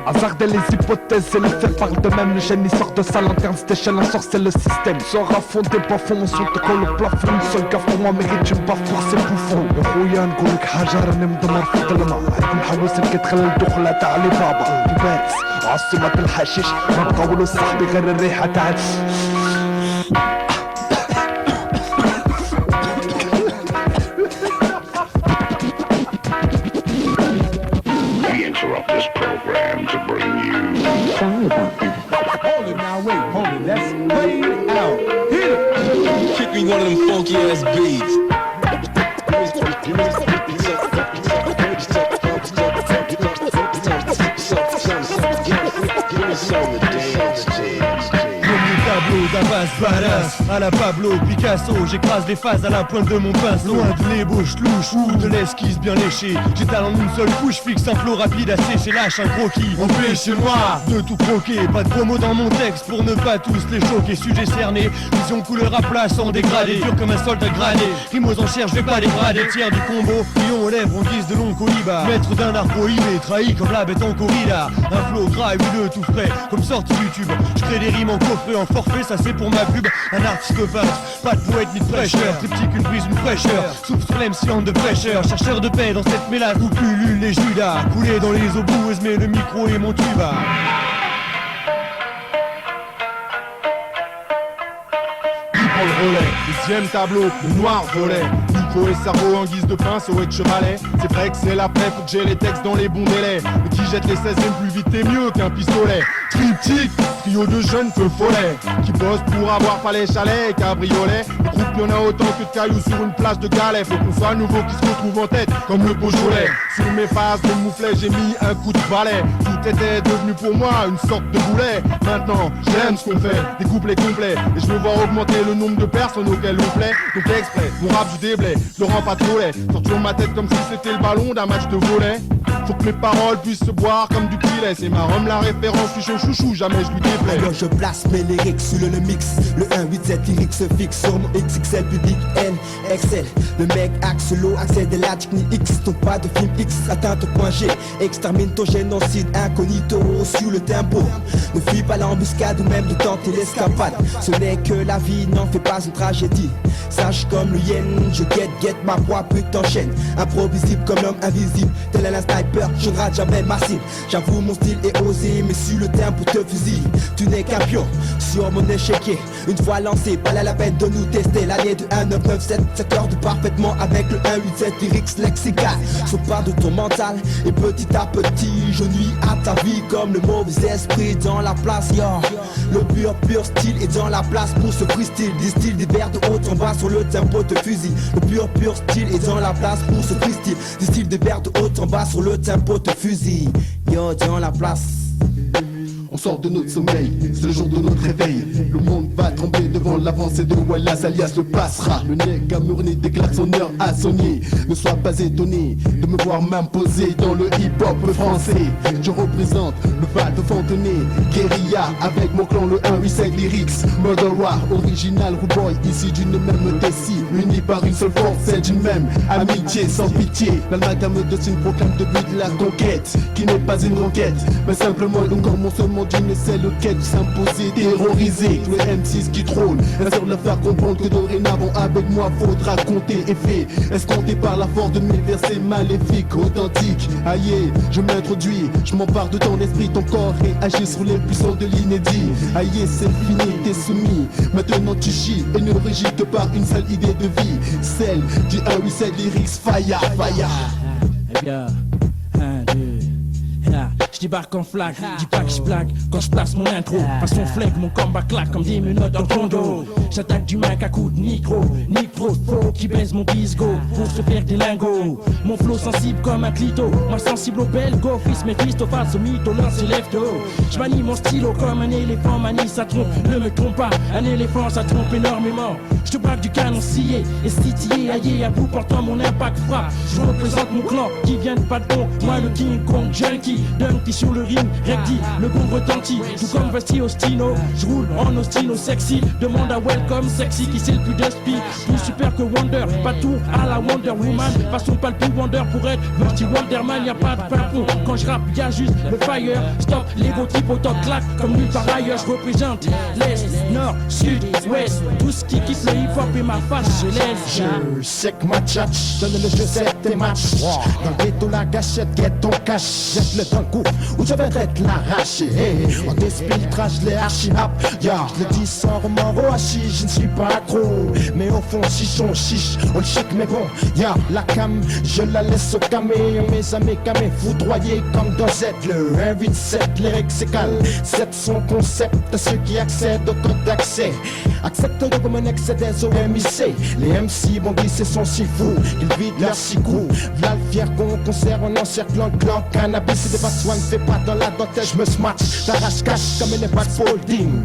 Hasarder les hypothèses et les faits parlent d'eux-mêmes. Le génie sort de sa lanterne, cette échelle ensorcelle le système. Sort à fond des bas fonds, on saute de colle au plafond. Une seule gaffe pour moi mérite une baffe pour ses bouffons. خويا نقولك حاجة راني مدمر في ظلمة. نحوس نكتخل الدخلة تاع علي بابا في باريس عاصمة الحشيش. ما بقولوا صاحبي غير الريحة تاع sorry about that. Hold it now, wait, hold it. Let's play it out. Hit it. Kick me one of them funky ass beats. D'Abbas, badass, à la Pablo Picasso, j'écrase les phases à la pointe de mon pinceau. Loin de l'ébauche louche ou de l'esquisse bien léchée, j'étale en une seule couche, fixe un flow rapide à sécher, lâche un croquis. On fait chez moi de tout croquer, pas de promo dans mon texte pour ne pas tous les choquer. Sujet cerné, vision couleur à plat sans dégradé, dur comme un soldat gradé. Rime aux enchères, je vais pas dégrader, tiers du combo, lion aux lèvres en guise de long cohiba. Maître d'un art prohibé, trahi comme la bête en corrida. Un flow gras et huileux tout frais, comme sorti du tube. Je crée des rimes en coffret, en forfait, ça c'est pour ma pub. Un artiste pas de poète ni de prêcheur. Triptyque, une prise, une fraîcheur. Souffle sur l'MC de fraîcheur. Chercheur de paix dans cette mélange où pullulent les Judas. Coulé dans les obouses, mais le micro est mon tuba. Pour le relais, deuxième tableau, le noir volet. Nico et cerveau en guise de pinceau et de chevalet. C'est vrai que c'est l'après, faut que j'ai les textes dans les bons délais. Mais qui jette les 16e plus vite et mieux qu'un pistolet. Triptyque, trio de jeunes feux follets qui bossent pour avoir palais, chalet et cabriolet. Le groupe y'en a autant que de cailloux sur une plage de galets. Faut qu'on soit nouveau qui se retrouve en tête comme le Beaujolais. Sur mes phases de mouflet, j'ai mis un coup de balai. Tout était devenu pour moi une sorte de boulet. Maintenant, j'aime ce qu'on fait, des couplets complets. Et je veux voir augmenter le nombre de personnes auxquelles on plaît. Donc exprès, mon rap je déblais, je le rends pas trop laid. Torture ma tête comme si c'était le ballon d'un match de volley. Faut que mes paroles puissent se boire comme du pilet. C'est ma rhum la référence, je suis chaud chouchou, jamais je lui déplais. Alors je place mes lyrics sur le mix. Le 187 lyrics se fixe sur mon XXL public NXL. Le mec axe l'eau, accède de la technique X. Donc pas de film X, atteint ton point G. Extermine ton génocide incognito sur le tempo. Ne fuis pas l'embuscade ou même de tenter l'escapade. Ce n'est que la vie, n'en fais pas une tragédie. Sage comme le yen, je guette ma proie, putain t'enchaîne. Improvisible comme l'homme invisible, tel un sniper, je ne rate jamais ma cible. J'avoue mon style est osé, mais sur le tempo te fusille. Tu n'es qu'un pion sur mon échiquier. Une fois lancé, pas la peine de nous tester. L'année de 1997 s'accorde parfaitement avec le 187 lyrics lexical. Sauf pas de ton mental, et petit à petit je nuis à ta vie comme le mauvais esprit dans la place, yo. Le pur style est dans la place pour ce freestyle. Distille des vers de haut en bas sur le tempo de fusil. Le pur style est dans la place pour ce freestyle. Distille des vers de haut en bas sur le tempo de fusil. Yo, dans la place. On sort de notre sommeil, c'est le jour de notre réveil. Le monde va trembler devant l'avancée de Wallace, alias le passera. Le nec à murner déclare son heure à sonner. Ne sois pas étonné de me voir m'imposer dans le hip-hop français. Je représente le Val de Fontenay, guérilla avec mon clan le 187 lyrics. Murder War, original rude boy, ici d'une même décime, unis par une seule force, celle d'une même amitié sans pitié. L'amalgame de signe proclame depuis de la conquête, qui n'est pas une requête, mais simplement un commencement d'une seule quête, s'imposer, terroriser tous les M6 qui trônent. Ainsi leur faire comprendre que dorénavant avec moi faudra compter et fait. Escompté par la force de mes versets maléfiques, authentiques. Aïe, je m'introduis, je m'empare de ton esprit, ton corps réagit sur les puissants de l'inédit. Aïe, c'est fini, t'es soumis. Maintenant tu chies et ne régis que par une seule idée de vie, celle du 187 lyrics fire. Eh bien, 1, 2. Je débarque en flag, dis pas que je blague quand je place mon intro. Façon flag, mon combat claque comme 10 minutes dans le condo. J'attaque du mec à coups de nitro faux qui baise mon bisgo pour se faire des lingots. Mon flow sensible comme un clito, moi sensible au belgo. Fils mes fils au face au mytho, l'un se lève de haut. Je manie mon stylo comme un éléphant manie sa trompe. Ne me trompe pas, un éléphant ça trompe énormément. Je te braque du canon scié et stitillé, aillé à bout portant mon impact frappe. Je représente mon clan qui vient de pas de bon. Moi le King Kong junkie, Dunkty sur le ring, recti, le gong retentit. Tout comme Vesti Ostino, je roule en Ostino sexy. Demande à Welcome sexy qui c'est le plus de speed. Plus super que Wonder, pas tour à la Wonder Woman. Façon pas le plus Wonder pour être Vesti Wonderman, y'a pas de fin fond. Quand je rappe, y'a juste le fire. Stop, l'ego type au top claque comme nulle part ailleurs. Je représente l'Est, Nord, Sud, Ouest. Tout ce qui kiffe le hip-hop et ma face, je laisse. Je sais que ma tchatch, donne le jeu, c'est tes matchs. Dans le ghetto, la gâchette, get ton cash. Jette-le dans le cou, ou je viendrai te l'arracher. On désfiltrage les archi-rap, yeah. Je le dis sans remords au hachis, je ne suis pas accro. Mais au fond, chichon, chiche, on le chic, mais bon, yeah. La cam, je la laisse au camé. Mes amis camés, foudroyés comme Dosette. Le 187, lyrique s'écale. 7 son concept à ceux qui accèdent au code d'accès. Accepte comme un excès des OMIC. Les MC vont glisser son si fou qu'ils vident leur cicou. V'là le fier qu'on concert en encerclant le clan. Cannabis et des bassouans ne fait pas dans la dentelle. Je me smatch, t'arrache cash comme les bacs folding.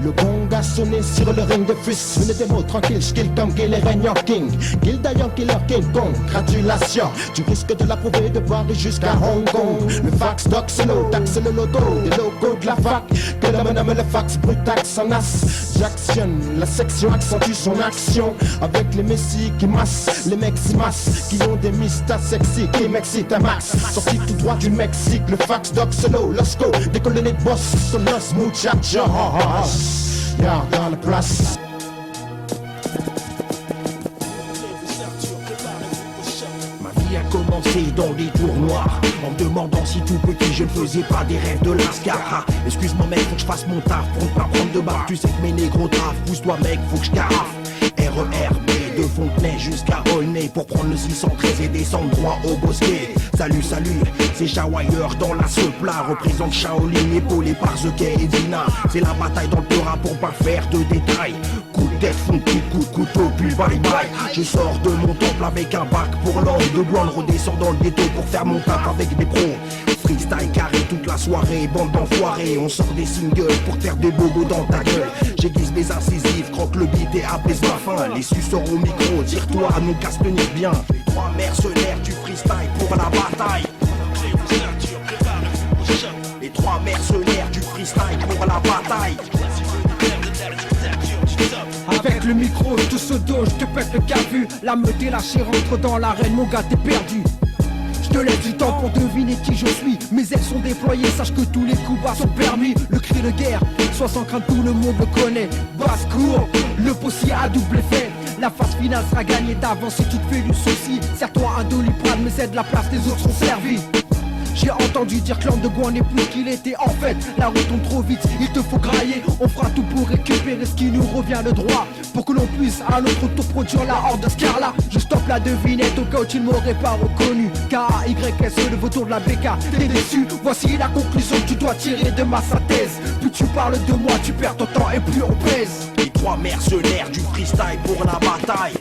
Le gong a sonné sur le ring de fus. Venez des mots tranquilles, j'kill comme Gil et Régnant King. Gil Dayan Killer King Kong, gratulation. Tu risques de l'approuver de Paris jusqu'à Hong Kong. Le fax d'Oxelo, taxe le loto, des logos de la fac. Que l'homme nomme le fax, brutax en as. J'actionne, la section accentue son action. Avec les messies qui massent, les mecs s'y massent. Qui ont des mistas sexy, qui m'excitent un max. Sorti tout droit du Mexique, le fax d'Oxelo, let's go. Des colonies de boss, son los muchachos. Yeah, dans la place. A commencé dans des tournois en me demandant si tout petit je ne faisais pas des rêves de Lascar. Excuse-moi mec, faut que je fasse mon taf pour ne pas prendre de barre. Tu sais que mes négros traf, pousse-toi mec, faut que je carafe. RERB de Fontenay jusqu'à Aulnay pour prendre le 613 et descendre droit au bosquet. Salut, salut, c'est Shawire dans la plat représente Shaolin épaulé par The Kay et Dina. C'est la bataille dans le Torah pour pas faire de détails. Coup de tête, funky, coup de couteau, puis bye bye. Je sors de mon temple avec un bac pour l'angle de blonde, redescends dans le ghetto pour faire mon taf avec des pros. Freestyle carré toute la soirée, bande d'enfoirés. On sort des singles pour faire des bobos dans ta gueule. J'aiguise mes incisives, croque le beat et apaise ma faim. Les suceurs au micro, tire-toi, nous casse le nid bien. Les trois mercenaires du freestyle pour la bataille. Les trois mercenaires du freestyle pour la bataille. Avec le micro, je te pseudo, je te pète le cavu. La meute est lâchée, rentre dans l'arène, mon gars t'es perdu. Je te laisse du temps pour deviner qui je suis. Mes ailes sont déployées, sache que tous les coups bas sont permis. Le cri de guerre, sois sans crainte, tout le monde le connaît. Basse-cour, le possible à double effet. La phase finale sera gagnée d'avance si tu te fais du souci. Serre-toi un Doliprane, mais c'est de la place, les autres sont servis. J'ai entendu dire que l'homme de Gouin n'est plus qu'il était. En fait, la route tombe trop vite, il te faut grailler. On fera tout pour récupérer ce qui nous revient de droit, pour que l'on puisse à notre tour produire la horde de Scarla. Je stoppe la devinette au cas où tu ne m'aurais pas reconnu. K-A-Y-S-E, le vautour de la BK. T'es déçu, voici la conclusion que tu dois tirer de ma synthèse. Plus tu parles de moi, tu perds ton temps et plus on pèse. Les trois mercenaires du freestyle pour la bataille.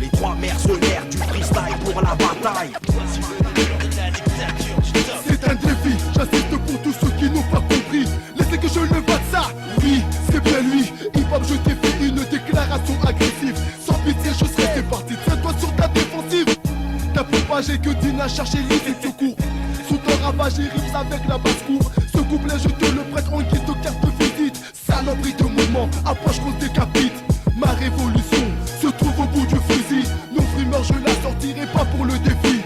Les trois mercenaires du freestyle pour la bataille. C'est un défi, j'insiste pour tous ceux qui n'ont pas compris. Laissez que je le vote ça, oui, c'est bien lui. Hip-hop, je t'ai fait une déclaration agressive. Sans pitié, je serai c'est parti, tiens-toi sur ta défensive. T'as propagé que Dina cherchait l'île et secours. Sous ton ravage et rimes avec la basse-cour. Ce couplet, je te le prête en guise de carte de visite. Saloperie de mouvement, approche qu'on se décapite. Ma révolution se trouve au bout du fusil. Nos frimeurs, je la sortirai pas pour le défi.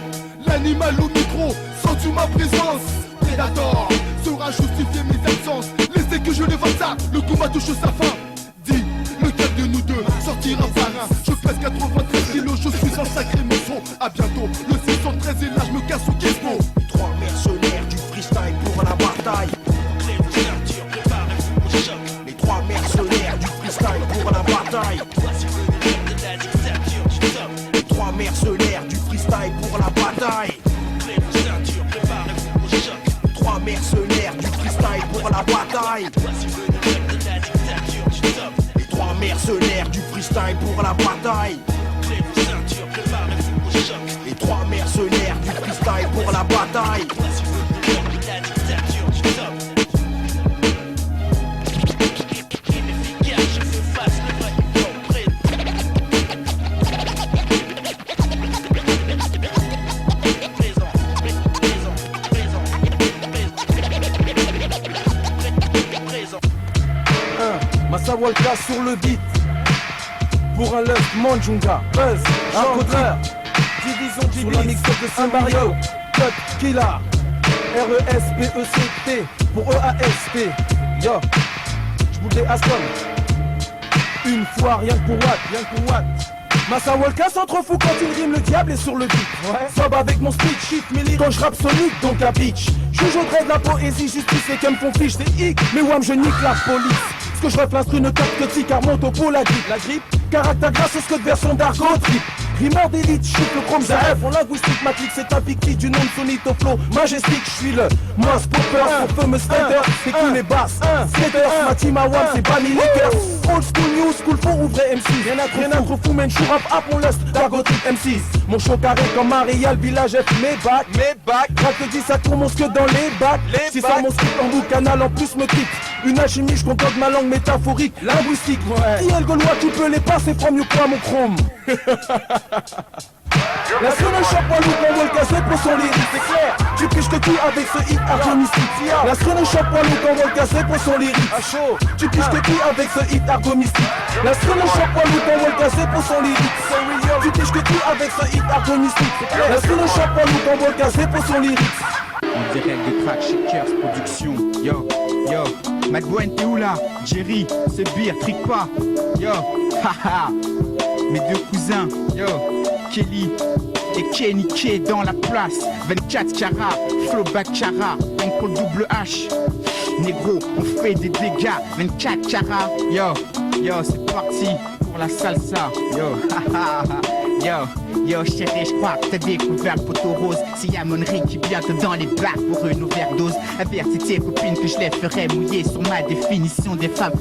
L'animal au micro, sens-tu ma présence? Predator sera justifié mes absences. Laissez que je les vois ça, le combat touche sa fin. Dis, lequel de nous deux sortira par un? Je pèse 93 kilos, je suis un sacré mousson. A bientôt, le 613 et là je me casse au gizmo. Les trois mercenaires du freestyle pour la bataille. Les trois mercenaires du freestyle pour la bataille. Les trois mercenaires du freestyle pour la bataille. Trois mercenaires du freestyle pour la bataille. Les trois mercenaires du freestyle pour la bataille. Les trois mercenaires du freestyle pour la bataille. Walka sur le beat. Pour un love Manjunga, Buzz, un contreur. Division sur la mixtape de Saint-Mario. Cut Killa, R-E-S-P-E-C-T pour E-A-S-P. Yo, j'bouge des Aston. Une fois, rien que pour Watt, Massa Walka s'en trop fou quand il rime, le diable est sur le beat. Sob avec mon speed shift, milli quand je rappe sonique, donc la bitch. Juge au gré de la poésie, justice et qu'elle me font fiche, c'est hic. Mais wam, je nique la police. Ce que je rêve l'instru ne capte que car monte au pot la grippe. Caractère grâce au scud version d'argot trip. Rimeur d'élite, chute le chrome, j'arrête. En linguistique, matrix, c'est un victime du nom de Sonit au flow. Majestique, je suis le moi spopper, pour feu me spider. C'est qui les basses, skaters, ma team à wam, c'est banni les old school, new school, faut ouvrir MC. Rien à trop fou, mais je rap à mon lust, d'argot trip M6. Mon show carré comme Maria, le village F, mes bacs. Rap te dit ça tourne mon scud dans les bacs. Si ça mon script en bout, canal en plus me quitte. Une alchimie, je concorde ma langue métaphorique, linguistique. Qui est le gaulois, tu peux les passer, from mieux quoi mon chrome. La seule chope Walou qu'on veut le casser pour son lyrique, c'est clair. Tu piches que qui avec ce hit argot mystique. La seule chope Walou qu'on veut le casser pour son lyrique. Tu piches que qui avec ce hit argot mystique. La seule chope Walou qu'on veut le casser pour son lyrique. Tu piches que qui avec ce hit argot mystique. La seule chope Walou qu'on veut le casser pour son lyrique. On dirait des tracks Shakers Production. Yo, Madbouen t'es où là? Jerry, c'est beer, trique pas. Yo, haha. Mes deux cousins, yo, Kelly et Kenny K dans la place. 24 carats, flowback chara, un pour le double H. Négro, on fait des dégâts. 24 carats, yo, c'est parti pour la salsa. Yo, chérie, je crois que t'as découvert le poteau rose. Si y'a mon riz qui bientôt dans les bacs pour une overdose. Avertis tes copines que je les ferai mouiller sur ma définition des femmes.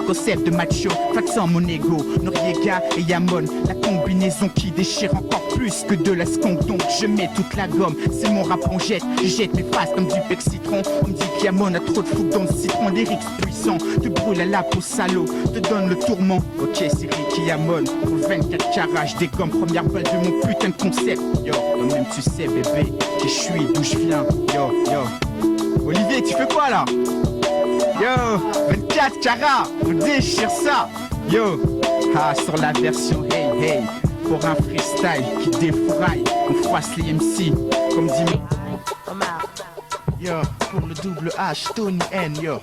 Concept de macho, faxant mon ego. Noriega et Yamon, la combinaison qui déchire encore plus que de la skunk. Donc je mets toute la gomme, c'est mon rap on jette. Je jette mes phrases comme du bec citron. On me dit qu'Yamon a trop de fougue dans le citron. Lyrics puissants, te brûle à la peau salaud, te donne le tourment. Ok c'est Ricky Yamon, pour 24 carats, je dégomme première balle de mon putain de concept. Yo, toi-même tu sais bébé, qui je suis, d'où je viens. Yo, Olivier tu fais quoi là? Yo, 24 carats, on déchire ça. Yo, sur la version hey, pour un freestyle qui défouraille, on froisse les MC, comme dit. Yo, pour le double H, Tony N, yo.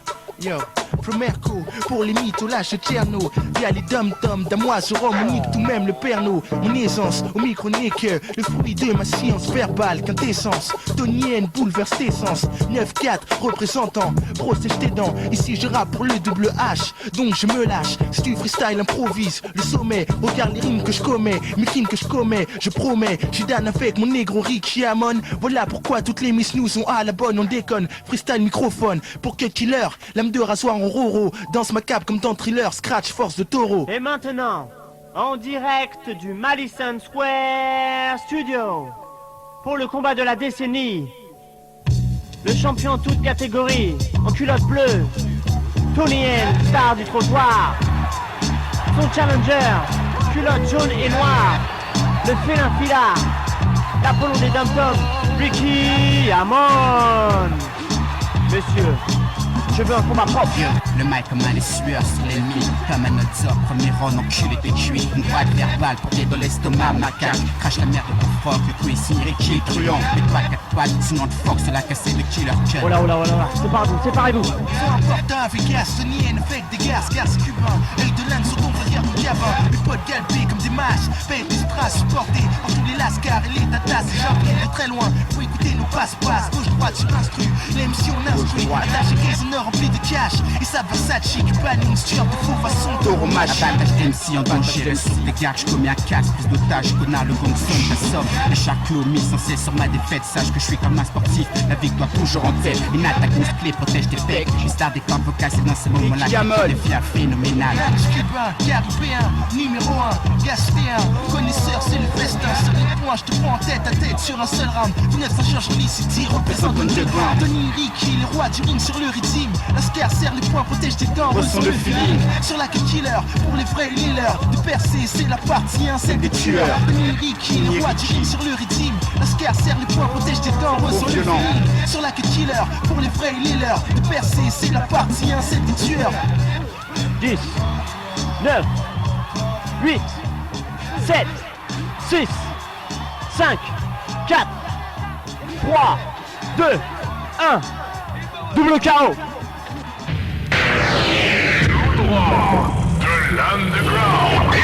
Promerco, pour les mythos, lâche Tcherno. Via les dom-toms, d'amoiseron, on nique tout même le perno. Mon aisance, au micro n'est que le fruit de ma science verbale, quintessence. Tonienne, bouleverse tes sens. 9-4, représentant, protège tes dents. Ici je rappe pour le double H, donc je me lâche. Si tu freestyle, improvise, le sommet. Regarde les rimes que je commets, mes crimes que je commets. Je promets, j'suis dan avec mon négro Ricky Amon. Voilà pourquoi toutes les miss nous sont à la bonne, on déconne. Freestyle microphone, pour que killer, lame de rasoir en roro. Danse ma cape comme dans Thriller, scratch force de taureau. Et maintenant, en direct du Madison Square Studio, pour le combat de la décennie, le champion toute catégorie, en culotte bleue, Tony N, star du trottoir. Son challenger, culotte jaune et noire, le félin filard, l'Apollon des dom-toms, Ricky Amon. Messieurs, je veux un combat propre. Le mic comme un les sueurs sur l'ennemi. Comme un autre sort, premier round, enculé tes cuits. Une droite verbale pour dans l'estomac, macaque. Crache la merde de froc, le couille signe Ricky, truand. Mets-toi 4 pattes, sinon de Fox, la cassée de killer cut. Oh là, séparez-vous. Faut important, efficace, Tony N avec des gaz, gaz cubain. Elle de l'âne sur ton frère du cabin. Mes potes galbés comme des mâches. Payent des strass supportés en tous les lascars. Et les tatas, c'est j'arrive de très loin. Faut écouter nos passe-passe, gauche-droite sur l'instru. L'émission instruit, attaché 15 heures rempli de cash. Et ça Versace, Cubanine, Stuart de faux façon taureau match. Abattage d'MC en danger, le sous des gars, j'commets un casse. Plus d'otages, connard, le gong sonne, j'assomme. Les chaque clou mis sans cesse sur ma défaite. Sache que je suis comme un sportif, la victoire toujours en tête. Une attaque musclée protège tes pecs. Une star des corps vocales, c'est dans ces moments-là que tu deviens phénoménal. Cubain, caribéen, numéro 1, gastéen. Connaisseur, c'est le festin. Sur les points, je te prends en tête à tête sur un seul round. 900 charges City représente underground. Tony Ricky, les rois du ring sur le rythme. Lascar serre les poings, protège tes dents, ressent le feeling. Sur la queue killer, pour les vrais et les leurs. De percer, c'est la partie 1, celle des tueurs. Tony Ricky, les rois du ring sur le rythme. Lascar serre les poings, protège tes dents, ressent le feeling. Sur la queue killer, pour les vrais et les leurs. De percer, c'est la partie 1, celle des tueurs. 10, 9, 8, 7, 6, 5, 4, 3, 2, 1. Double KO. De l'underground.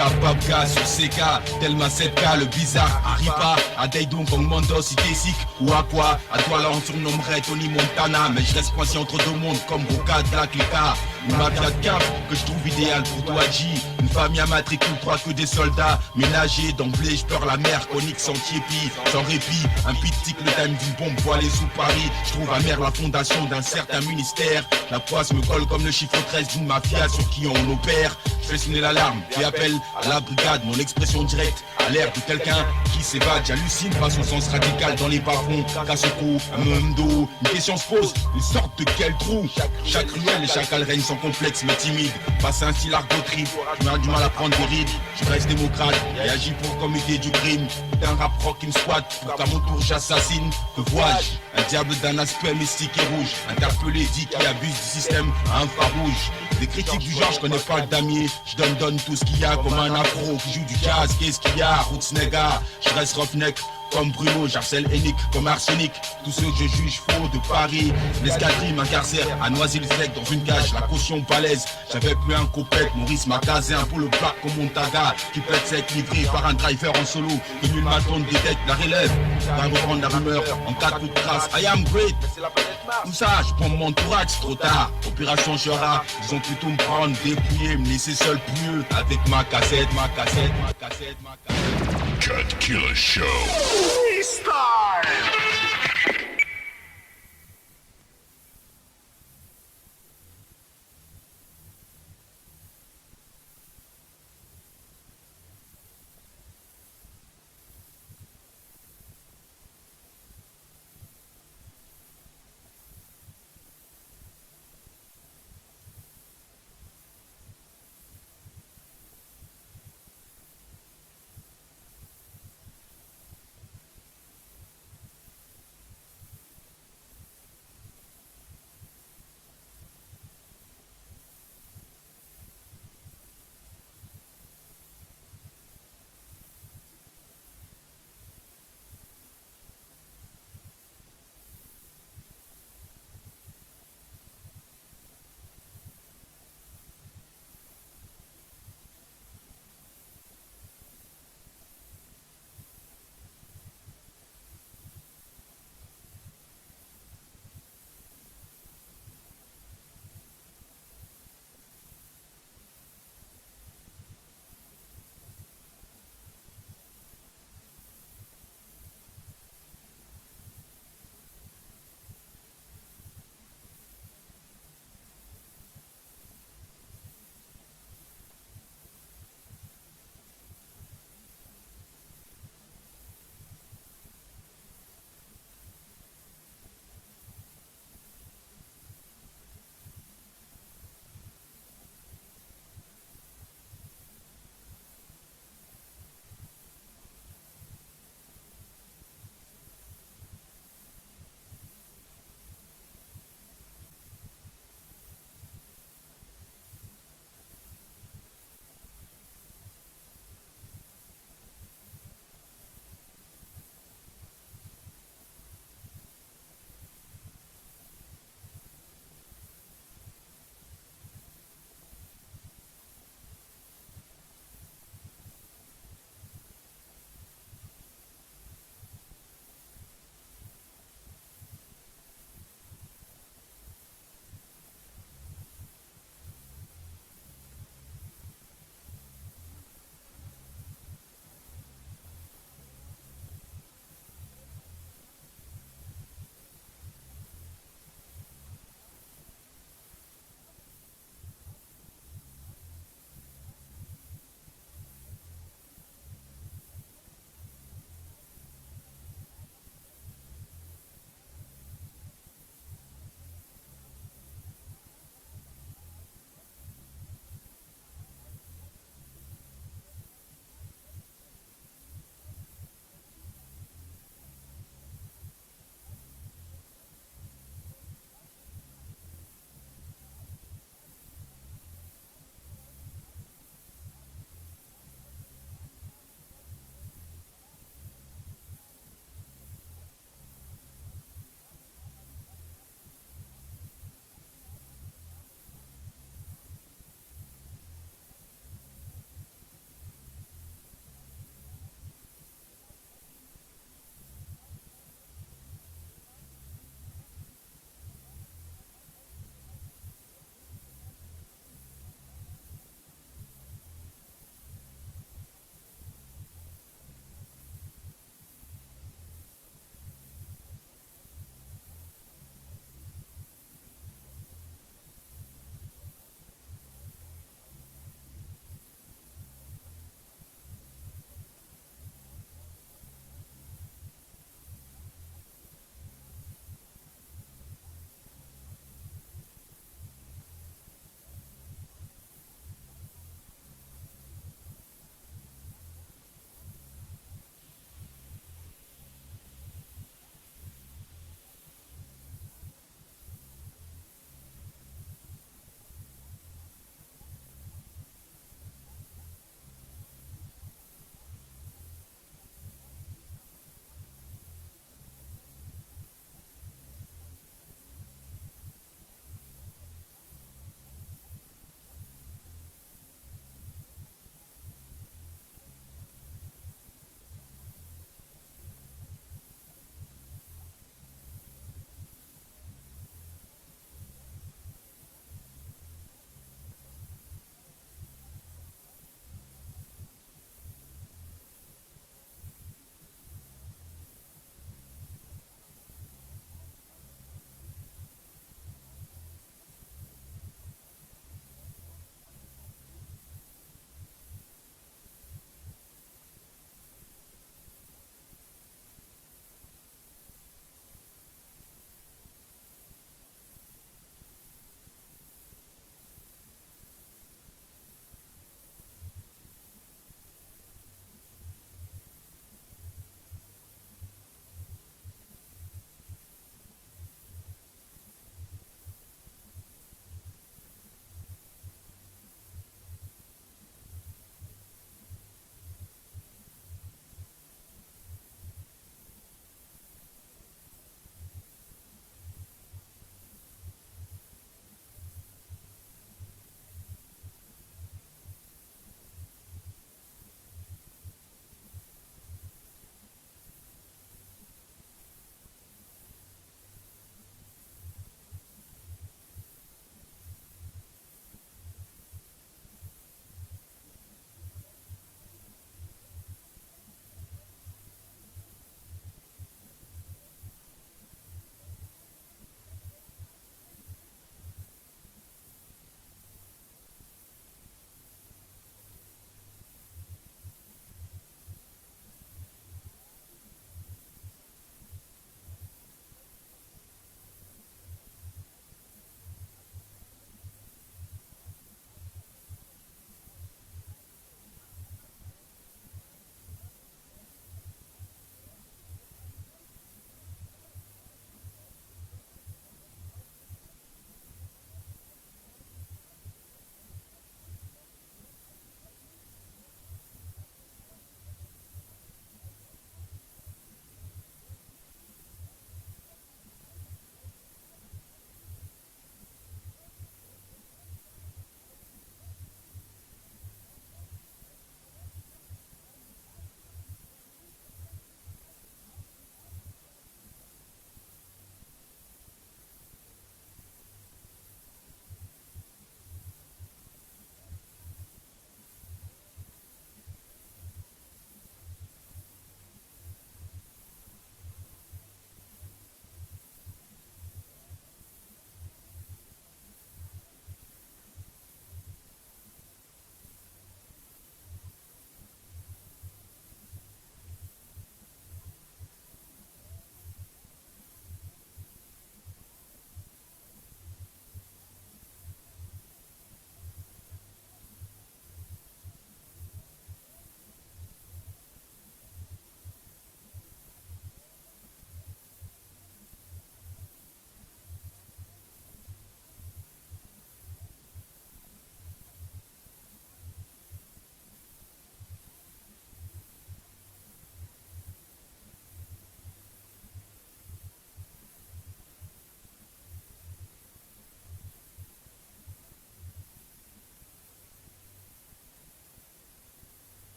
Tape Babka sur CK, tellement 7K, le bizarre Arriba, à Daidon, Kong Mondos, Itesic ou à quoi? À toi là on surnommerait Tony Montana, mais je reste coincé entre deux mondes comme Boca, Black, Leka. Une mafia de cap que je trouve idéale pour toi G. Une famille à matricule, crois que des soldats ménagers d'emblée, je pleure la mer, conique sans tiépi, sans répit. Un pitique, le time d'une bombe voilée sous Paris. Je trouve amère la fondation d'un certain ministère. La poisse me colle comme le chiffre 13 d'une mafia sur qui on opère. Je fais sonner l'alarme et appelle à la brigade. Mon expression directe à l'air de quelqu'un qui s'évade. J'hallucine face au sens radical dans les bas-fonds. Casse-cou, Mundo. Une question se pose, une sorte de quel trou. Chaque ruelle et chaque règne sans complexe mais timide. Passe un style argot trip, tu du mal à prendre des rides. Je reste démocrate et agis pour comité du crime. D'un rap rock qui me squatte, pour qu'à mon tour j'assassine. Que vois-je? Un diable d'un aspect mystique et rouge. Interpellé dit qui abuse du système à infrarouge. Des critiques du genre, je connais pas le damier. Je donne tout ce qu'il y a comme un afro qui joue du jazz. Qu'est-ce qu'il y a? Roots nega, je reste roughneck comme Bruno, j'harcèle Hénique comme arsenic. Tous ceux que je juge faux de Paris. L'escadrille m'incarcère à Noisy-le-Sec dans une cage, la caution balèze. J'avais plus un copec, Maurice m'a casé un pour le black comme Montaga qui pète sec livré par un driver en solo. Que nul m'attende des têtes, la relève. Va reprendre la rumeur en cas de trace. I am great. Tout ça, je prends mon entourage, c'est trop tard. Opération Chora, ils ont plutôt me prendre, dépouiller, me laisser seul plus mieux. Avec ma cassette. Cut Killer Show.